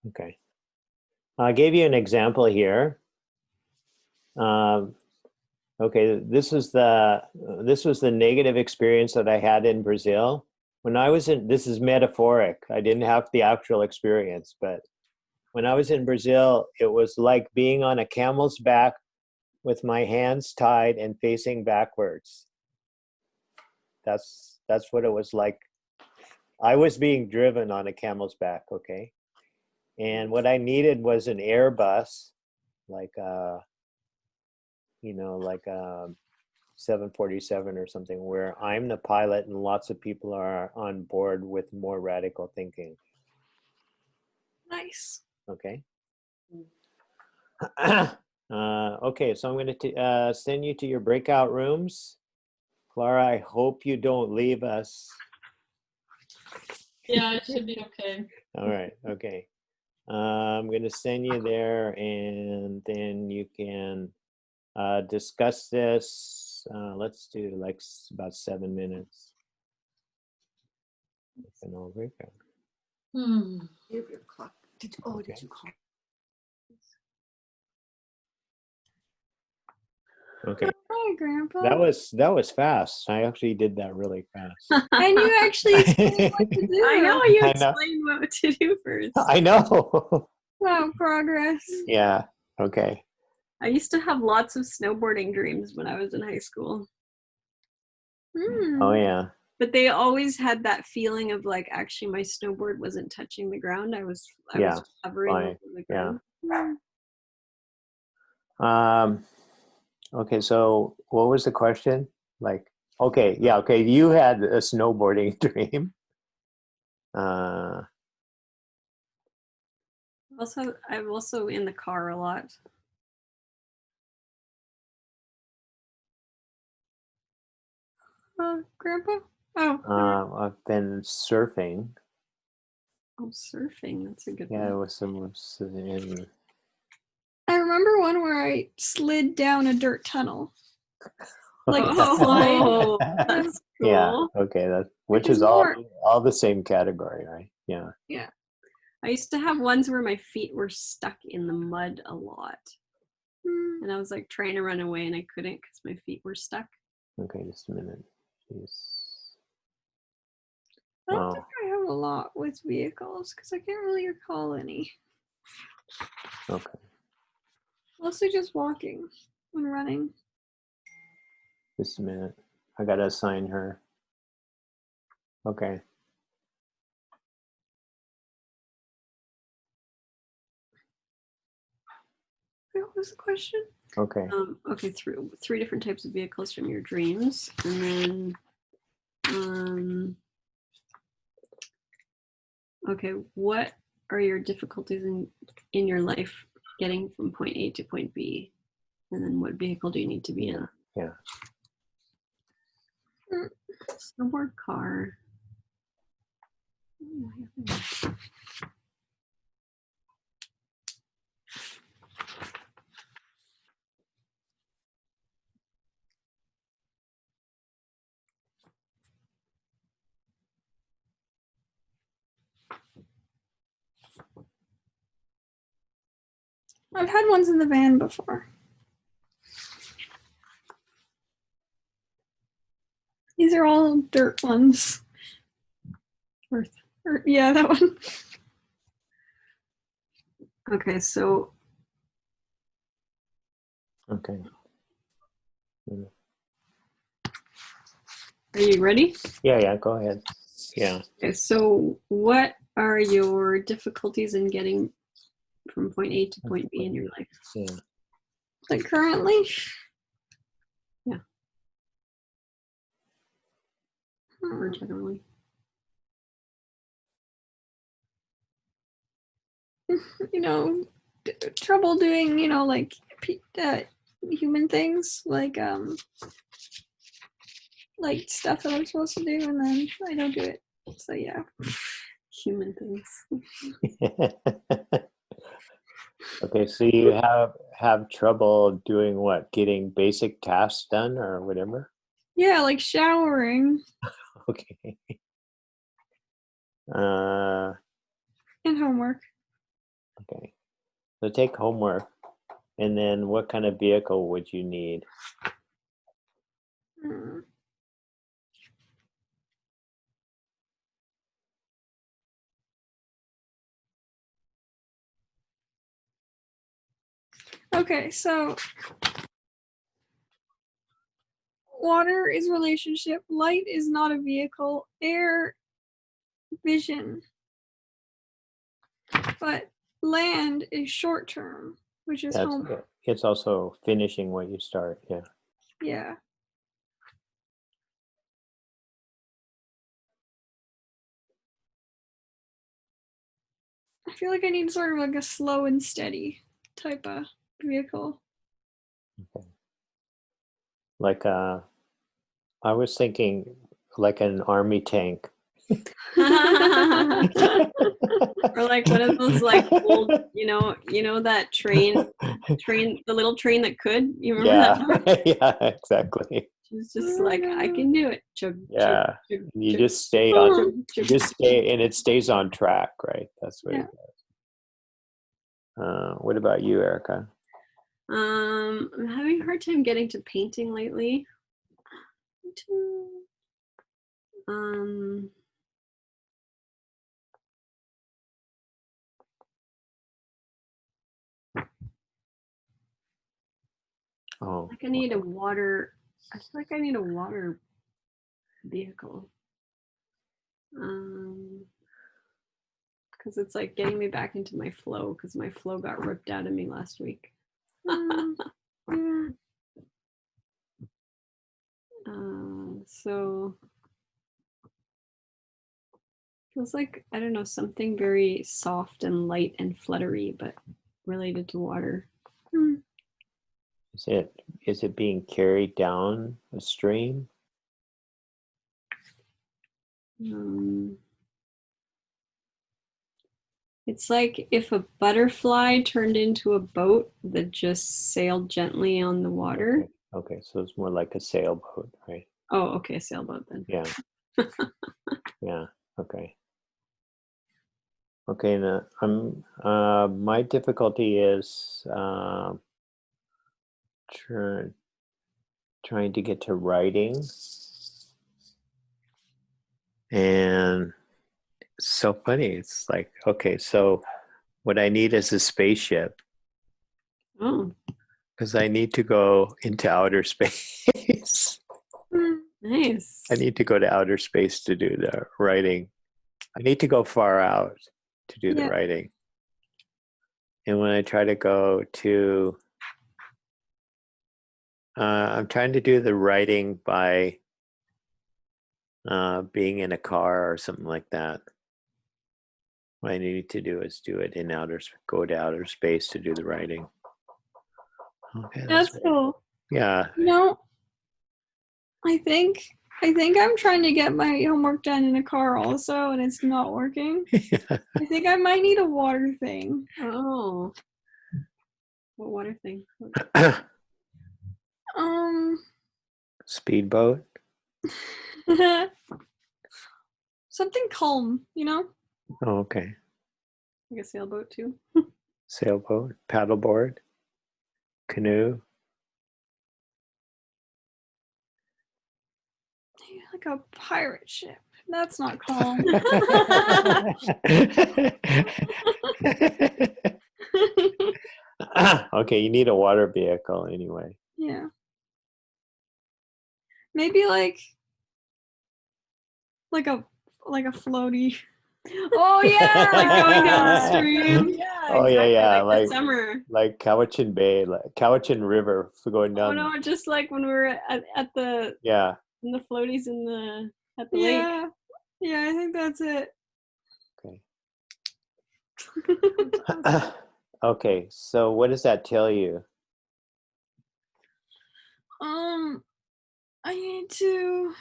Okay. I gave you an example here. Okay, this was the negative experience that I had in Brazil. When I was in, this is metaphoric. I didn't have the actual experience, but when I was in Brazil, it was like being on a camel's back with my hands tied and facing backwards. That's what it was like. I was being driven on a camel's back, okay? And what I needed was an Airbus, like like a 747 or something, where I'm the pilot and lots of people are on board with more radical thinking. Nice. Okay. Okay, so I'm going to send you to your breakout rooms. Clara, I hope you don't leave us. Yeah, it should be okay. All right. Okay. I'm going to send you there, and then you can discuss this. Let's do like about 7 minutes. And I'll break out. Hmm. Your clock. Did Okay. you call? Okay. Hi, Grandpa. That was fast. I actually did that really fast. And you actually explained what to do. I know you I know. explained what to do first. I know. Wow, progress. Yeah. Okay. I used to have lots of snowboarding dreams when I was in high school, Hmm. Oh yeah. but they always had that feeling of like actually my snowboard wasn't touching the ground. I was Yeah, hovering flying, over the yeah. ground. Okay, so what was the question? Like, okay, yeah, okay. You had a snowboarding dream. Also, I'm also in the car a lot. Grandpa? Oh, I've been surfing. Oh, surfing. That's a good Yeah, it one. was some. I remember one where I slid down a dirt tunnel. Like Oh, that. that's Yeah. cool. Okay. That Which which is is more- all the same category, right? Yeah. Yeah. I used to have ones where my feet were stuck in the mud a lot. Hmm. And I was like trying to run away and I couldn't because my feet were stuck. Okay, just a minute. Jeez. I don't Wow. think I have a lot with vehicles because I can't really recall any. Okay. Mostly just walking and running. Just a minute. I gotta assign her. Okay. What was the question? Okay. Okay, three different types of vehicles from your dreams, and then okay, what are your difficulties in your life getting from point A to point B, and then what vehicle do you need to be in? Yeah. Snowboard, car. I've had ones in the van before. These are all dirt ones. Earth. Yeah, that one. Okay, so Okay. are you ready? Yeah, go ahead. Yeah. Okay, so what are your difficulties in getting from point A to point B in your life? Yeah. Like currently? Or generally? You know, trouble doing, like human things, like stuff that I'm supposed to do, and then I don't do it. So yeah. Human things. Okay, so you have trouble doing what? Getting basic tasks done or whatever? Yeah, like showering Okay. Uh, and homework. okay. So take homework, and then what kind of vehicle would you need? Hmm. Okay, so water is relationship, light is not a vehicle, air, vision. But land is short term, which is home. It's also finishing what you start. Yeah. Yeah. I feel like I need sort of like a slow and steady type of vehicle. Okay. Like I was thinking like an army tank. Or like one of those like old, that train, the little train that could. You remember that? Yeah, yeah, exactly. She's just like, I can do it. Chug, Yeah, chug, and you chug, just stay on. chug, You chug, just stay, and it stays on track, right? That's what Yeah. it does. What about you, Erica? I'm having a hard time getting to painting lately. Um, Oh, like I need a water. I feel like I need a water vehicle. Because it's like getting me back into my flow. Because my flow got ripped out of me last week. So feels like, I don't know, something very soft and light and fluttery, but related to water. is it being carried down a stream? It's like if a butterfly turned into a boat that just sailed gently on the water. Okay, so it's more like a sailboat, right? Oh, okay, sailboat then. Yeah. Yeah. Okay. Okay. Now, my difficulty is trying to get to writing, and it's so funny. It's like, okay, so what I need is a spaceship Oh, because I need to go into outer space. nice. I need to go to outer space to do the writing. I need to go far out to do the writing. And when I try to go to, I'm trying to do the writing by being in a car or something like that. What I need to do is do it in go to outer space to do the writing. Okay, That's cool. Yeah. I think I'm trying to get my homework done in a car also, and it's not working. I think I might need a water thing. Oh, what water thing? Speedboat. Something calm, Oh, okay. Like a sailboat too. Sailboat, paddleboard, canoe. Like a pirate ship. That's not calm. Okay, you need a water vehicle anyway. Yeah. Maybe like a floaty. Oh yeah, Like going down the stream. Yeah. Oh yeah, exactly, yeah, like the summer. like Cowichan Bay, like Cowichan River going Oh down. no, just like when we were at the Yeah. in the floaties at the lake. Yeah. Yeah, I think that's it. Okay. Okay, so what does that tell you? I need to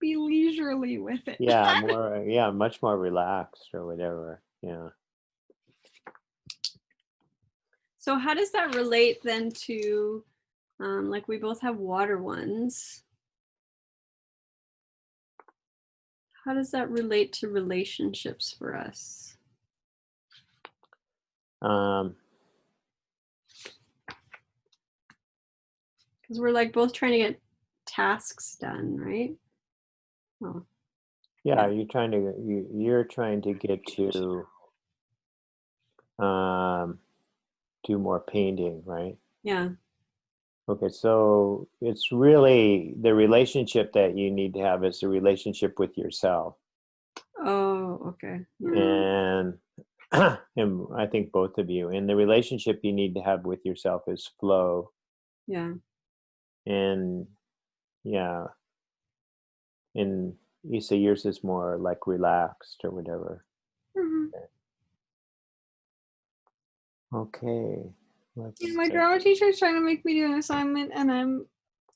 be leisurely with it. Yeah, much more relaxed or whatever. Yeah. So how does that relate then to, like we both have water ones. How does that relate to relationships for us? Because we're like both trying to get tasks done, right? Oh. Yeah, you're trying to get to do more painting, right? Yeah. Okay, so it's really the relationship that you need to have is the relationship with yourself. Oh, okay. And and I think both of you, and the relationship you need to have with yourself is flow. Yeah. And yeah, and you say yours is more like relaxed or whatever. Okay. My drama teacher is trying to make me do an assignment, and I'm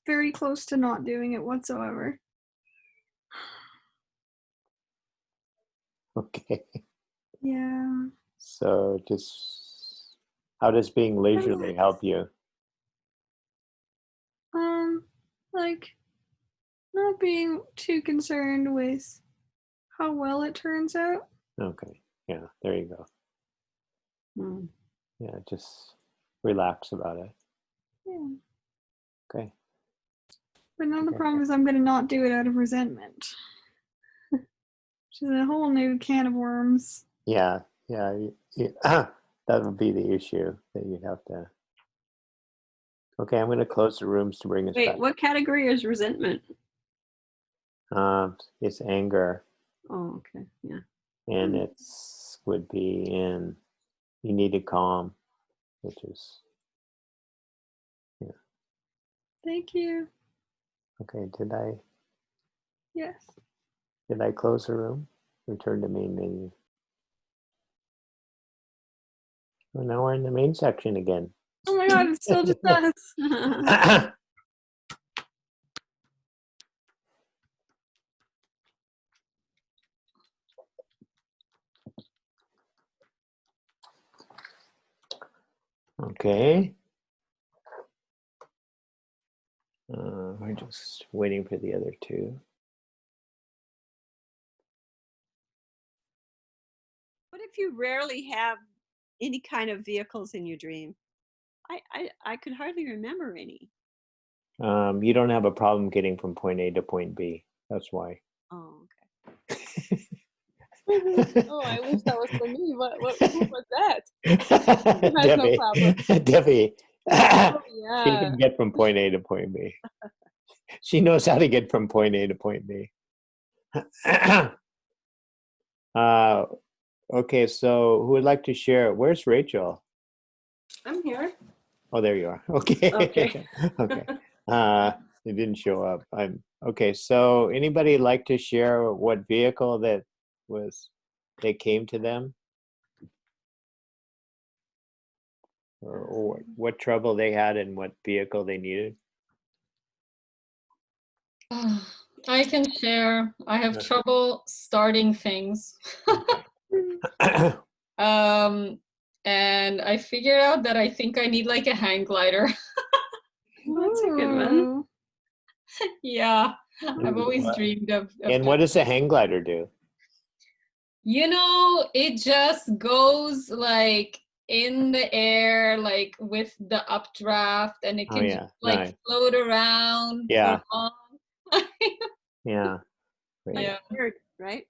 very close to not doing it whatsoever. Okay. Yeah. So just how does being leisurely help you? Like not being too concerned with how well it turns out. Okay. Yeah, there you go. Hmm. Yeah, just relax about it. Yeah. Okay. But now the Okay. problem is I'm gonna not do it out of resentment. Which is a whole new can of worms. Yeah, that would be the issue that you'd have to. Okay, I'm going to close the rooms to bring us Wait, back. what category is resentment? It's anger, Oh, okay. Yeah. and it's would be in you need to calm, which is Thank you. okay. Yes. Did I close the room? Return to main menu. Well, now we're in the main section again. Oh my god, it's still just us. Okay. We're just waiting for the other two. What if you rarely have any kind of vehicles in your dream? I could hardly remember any. You don't have a problem getting from point A to point B. That's why. Oh, Oh, I wish that was for me. Who was that? Who has no Debbie. problem? Debbie. Oh, She yeah. can get from point A to point B. She knows how to get from point A to point B. Okay, so who would like to share? Where's Rachel? I'm here. Oh, there you are. Okay. Okay. Okay. It didn't show up. Okay. So anybody like to share what vehicle that came to them? Or what trouble they had and what vehicle they needed? I can share. I have Okay. trouble starting things. And I figured out that I think I need like a hang glider. That's a good one. Ooh. Yeah, I've always What- dreamed of And that. what does a hang glider do? It just goes like in the air, like with the updraft, and it Oh, can yeah, just like nice. float around Yeah. for long. Yeah. Great. Yeah. weird, right?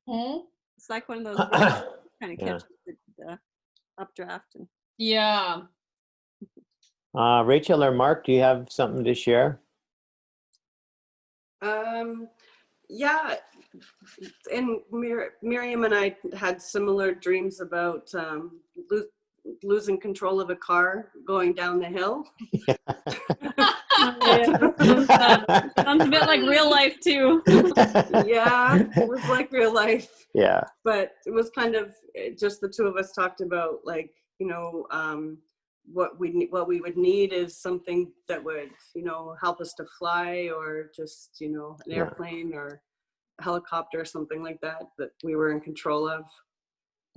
Hmm? It's like one of those kind of Yeah. catches the updraft. And Yeah. Rachel or Mark, do you have something to share? Yeah, and Miriam and I had similar dreams about losing control of a car going down the hill. Sounds a bit like real life too. Yeah, it was like real life. Yeah. But it was kind of just the two of us talked about, like, what we would need is something that would, help us to fly, or just, an Yeah. airplane or a helicopter or something like that we were in control of.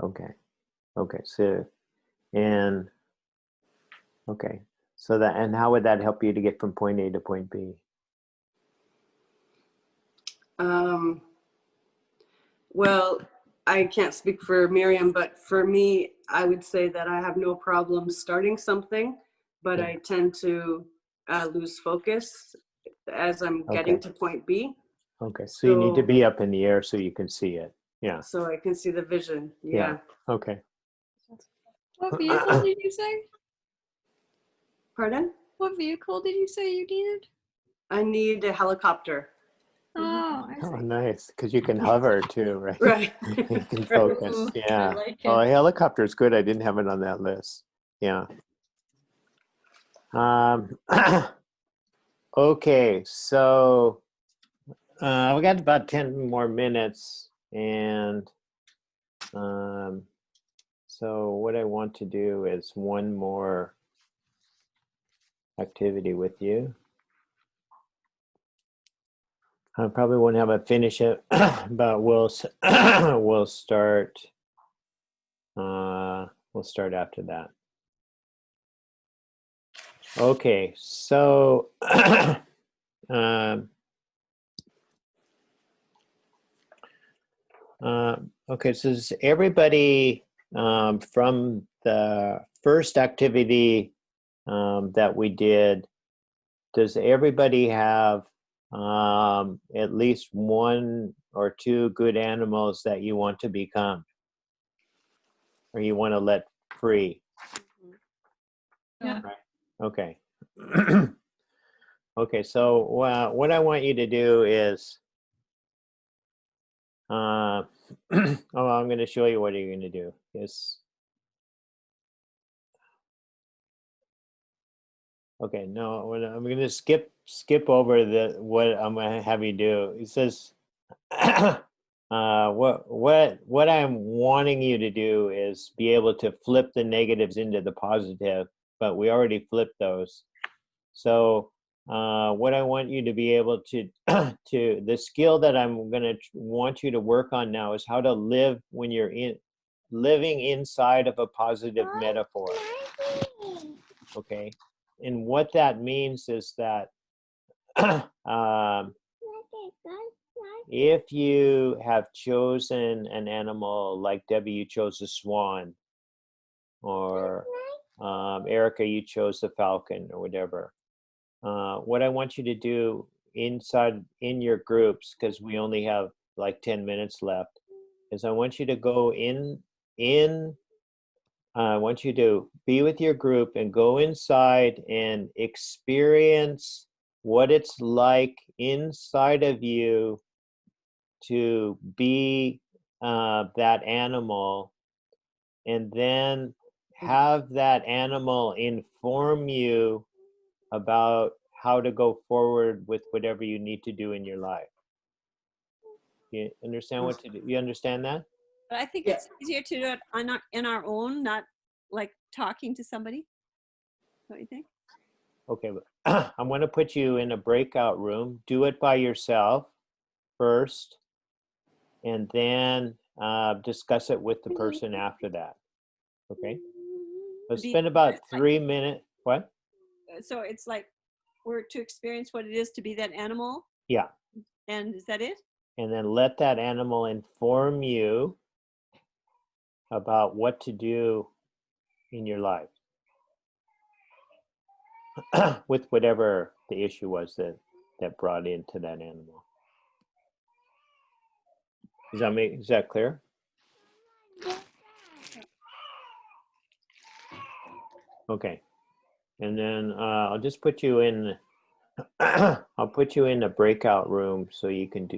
Okay. Okay. So and how would that help you to get from point A to point B? Well, I can't speak for Miriam, but for me, I would say that I have no problem starting something, but Yeah. I tend to lose focus as I'm getting Okay. to point B. Okay. So you need to So- be up in the air so you can see it. Yeah. So I can see the vision. Yeah. Yeah. Okay. What vehicle did you say? Pardon? What vehicle did you say you needed? I need a helicopter. Oh, I Oh, see. nice. Because you can hover too, right? Right. You can focus. Ooh, Yeah. I like Oh, a it. helicopter is good. I didn't have it on that list. Yeah. Okay. So we got about 10 more minutes. And so what I want to do is one more activity with you. I probably won't have it finish it, but we'll we'll start. We'll start after that. Okay, so okay, so does everybody from the first activity that we did, does everybody have at least one or two good animals that you want to become or you want to let free? Yeah. Right. Okay. Okay, so what I want you to do is, oh, I'm going to show you what you're going to do. Is okay. No, I'm going to skip over the what I'm going to have you do. It says, what I'm wanting you to do is be able to flip the negatives into the positive, but we already flipped those. So what I want you to be able to to the skill that I'm going to want you to work on now is how to live when you're living inside of a positive metaphor. Okay, and what that means is that if you have chosen an animal, like Debbie, you chose a swan, or Erica, you chose the falcon, or whatever. What I want you to do in your groups, because we only have like 10 minutes left, is I want you to go I want you to be with your group and go inside and experience what it's like inside of you to be that animal, and then have that animal inform you about how to go forward with whatever you need to do in your life. You understand what to do? You understand that? But I think Yeah. it's easier to do it in our own, not like talking to somebody. Don't you think? Okay, but I'm going to put you in a breakout room. Do it by yourself first, and then discuss it with the person after that. Okay? So spend about 3 minutes. What? So it's like we're to experience what it is to be that animal. Yeah. And is that it? And then let that animal inform you about what to do in your life with whatever the issue was that brought into that animal. Is that clear? Okay. And then I'll just put you in I'll put you in a breakout room so you can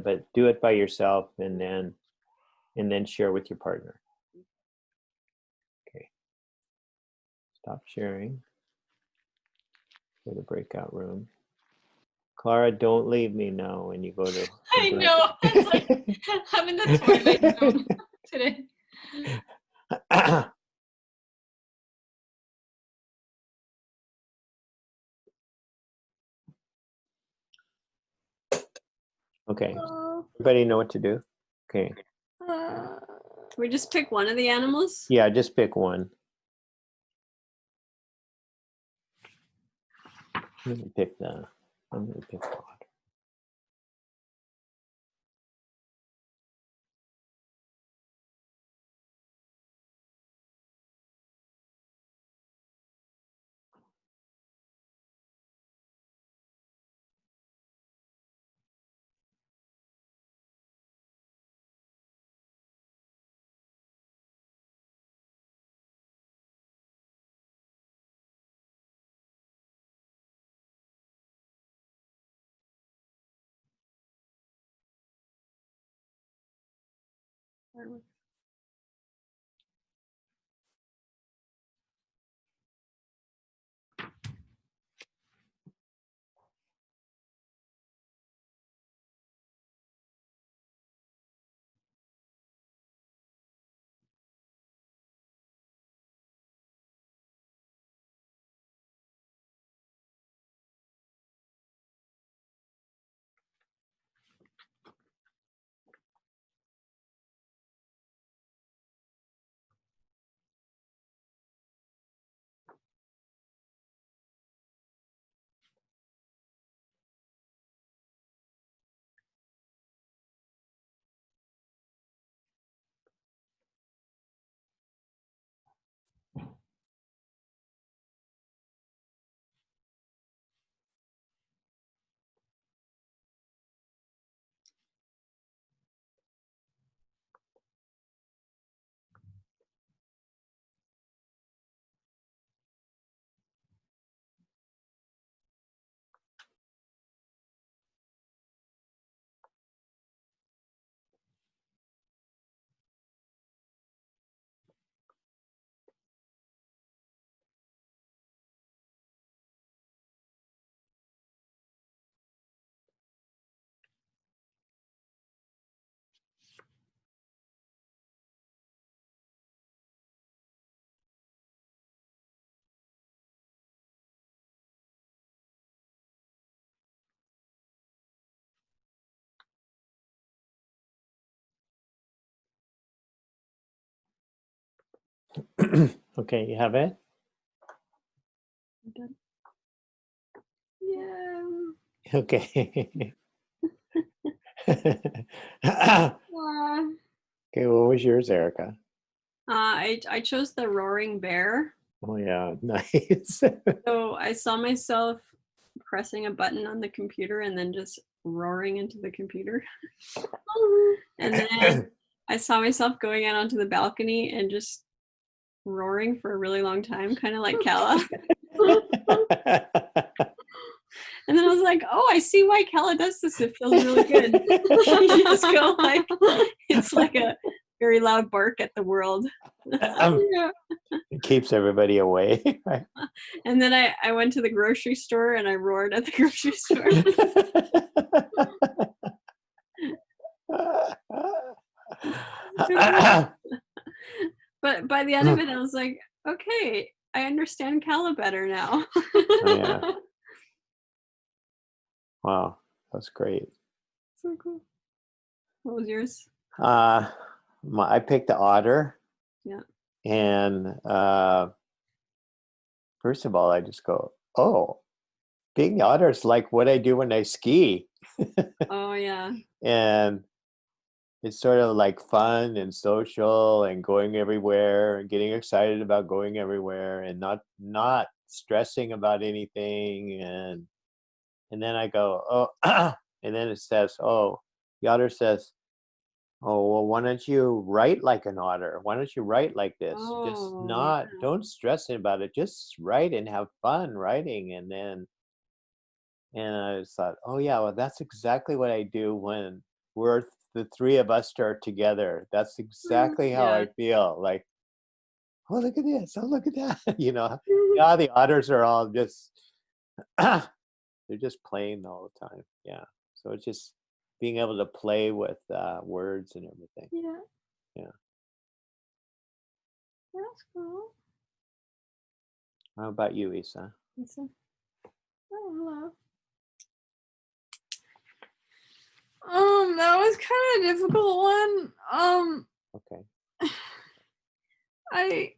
but do it by yourself, and then share with your partner. Okay. Stop sharing. Go to breakout room. Clara, don't leave me now when you go to. I know. It's like I'm in the Twilight Zone today. Okay. Everybody know what to do? Okay. We just pick one of the animals. Yeah, just pick one. I'm gonna pick God. Okay, you have it? Yeah. Okay. Uh, Okay, what was yours, Erica? I chose the roaring bear. Oh yeah, nice. So I saw myself pressing a button on the computer and then just roaring into the computer. And then I saw myself going out onto the balcony and just roaring for a really long time, kind of like Kala. And then I was like, oh, I see why Kala does this. It feels really good. You just go like, it's like a very loud bark at the world. yeah. It keeps everybody away. Right? And then I went to the grocery store and I roared at the grocery store. But by the end of it, I was like, okay, I understand Kala better now. Oh, yeah. Wow, that's great. So cool. What was yours? I picked the otter. Yeah. And first of all, I just go, oh, being the otter is like what I do when I ski. Oh yeah. And it's sort of like fun and social and going everywhere and getting excited about going everywhere and not stressing about anything. And then I go, oh, and then it says, oh, the otter says, oh, well, why don't you write like an otter? Why don't you write like this? Just Oh, don't stress about it. Just write and have fun writing. And I just thought, oh yeah, well, that's exactly what I do when the three of us are together. That's exactly how yeah. I feel. Like, oh, look at this. Oh, look at that. Yeah, the otters are all just, they're just playing all the time. Yeah. So it's just being able to play with words and everything. Yeah. Yeah. That's cool. How about you, Isa? Lisa. Oh, hello. That was kind of a difficult one. Okay. I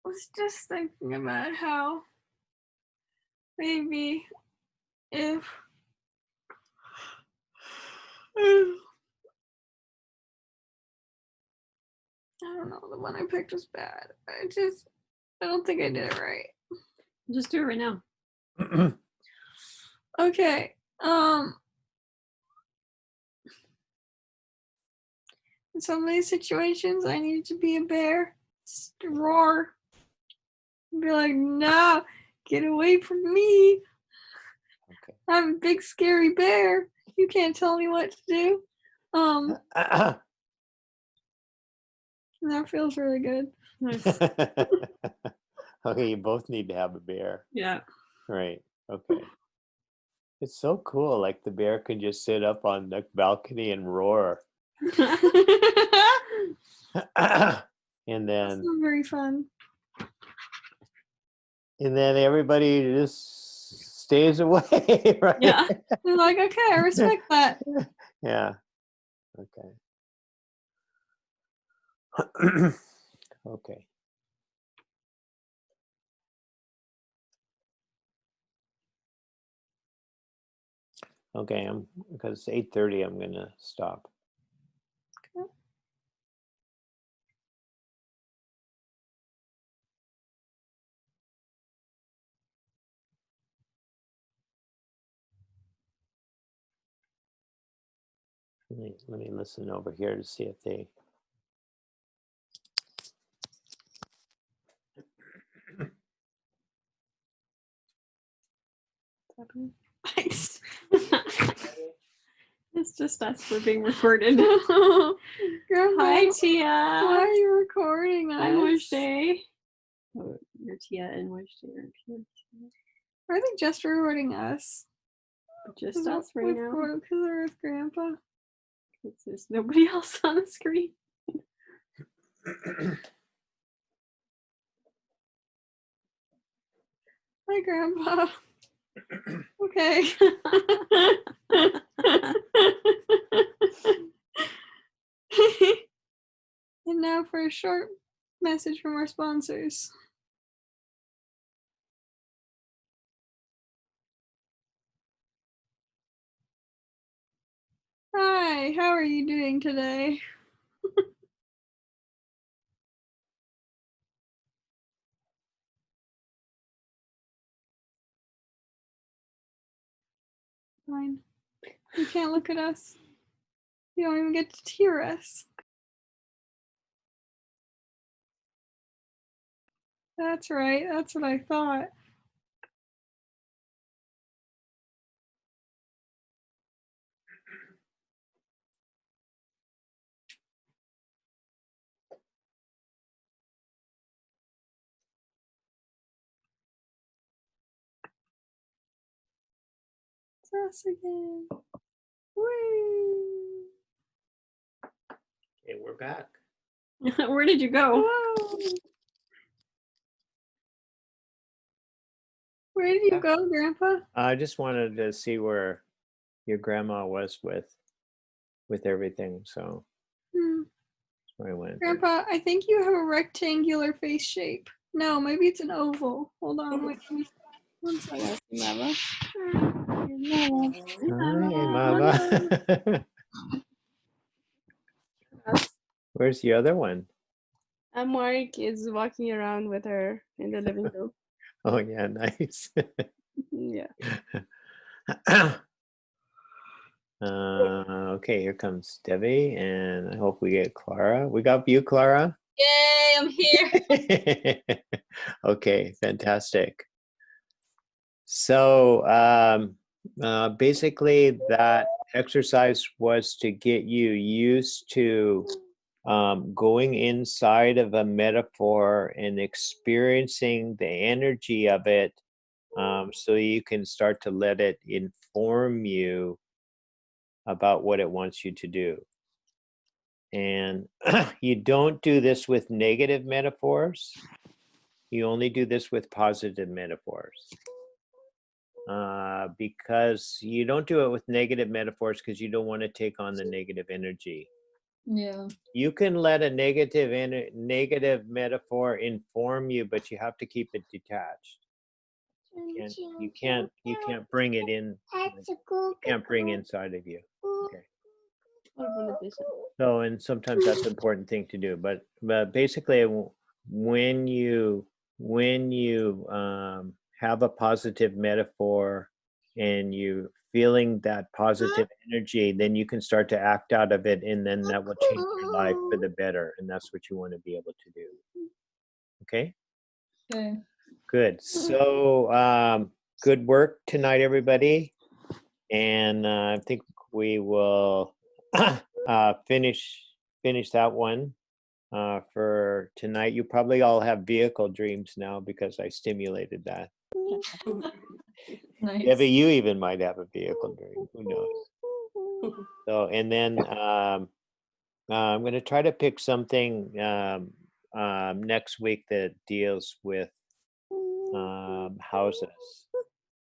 was just thinking about how maybe if I don't know, the one I picked was bad. I don't think I did it right. Just do it right now. Okay. In some of these situations, I need to be a bear, just roar, and be like, "No, get away from me! Okay. I'm a big scary bear. You can't tell me what to do." And that feels really good. Nice. Okay, you both need to have a bear. Yeah. Right. Okay. It's so cool. Like the bear can just sit up on the balcony and roar. And That's then not very fun. everybody just stays away, right? Yeah. They're like, okay, I respect that. Yeah. Okay. Okay. Okay, because it's 8:30, I'm gonna stop. Okay. Let me listen over here to see if they. Nice. It's just us. We're being recorded. Grandma, Hi, Tia. why are you recording us? Hi, Wednesday. Oh, you're Tia and Wednesday are here. Are they just recording us? Just us right now. Because we're with Grandpa. 'Cause there's nobody else on the screen. Hi, Grandpa. Okay. And now for a short message from our sponsors. Hi, how are you doing today? Fine. You can't look at us. You don't even get to hear us. That's right. That's what I thought. It's us again. Whee! Okay, we're back. Where did you go? Whoa. Where did you go, Grandpa? I just wanted to see where your grandma was with everything, so Hmm. that's where I went. Grandpa, I think you have a rectangular face shape. No, maybe it's an oval. Hold on, wait. One second. Mama. Hi, Mama. Where's the other one? Mark is walking around with her in the living room. Oh yeah, nice. Yeah. Okay, here comes Debbie, and I hope we get Clara. We got you, Clara? Yay, I'm here. Okay, fantastic. So basically that exercise was to get you used to going inside of a metaphor and experiencing the energy of it, so you can start to let it inform you about what it wants you to do. And you don't do this with negative metaphors. You only do this with positive metaphors. Because you don't do it with negative metaphors because you don't want to take on the negative energy. Yeah. You can let a negative metaphor inform you, but you have to keep it detached. You can't bring it in. You can't bring inside of you. Okay. So, and sometimes that's an important thing to do. But basically, when you have a positive metaphor and you feeling that positive energy, then you can start to act out of it, and then that will change your life for the better. And that's what you want to be able to do. Okay. Okay. Good. So, good work tonight, everybody. And I think we will finish that one for tonight. You probably all have vehicle dreams now because I stimulated that. Nice. Debbie, you even might have a vehicle dream. Who knows? So, and then I'm going to try to pick something next week that deals with houses,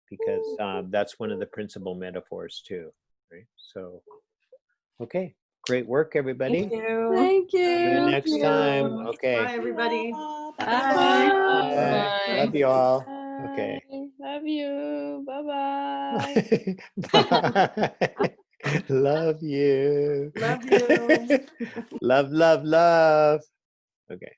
because that's one of the principal metaphors too, right? So, okay, great work, everybody. Thank you. Thank See you you. next time. Okay. Bye, everybody. Bye. Bye. Bye. Love you all. Okay. Love you. Bye-bye. Bye. Love you. Love you. Love, love, love. Okay.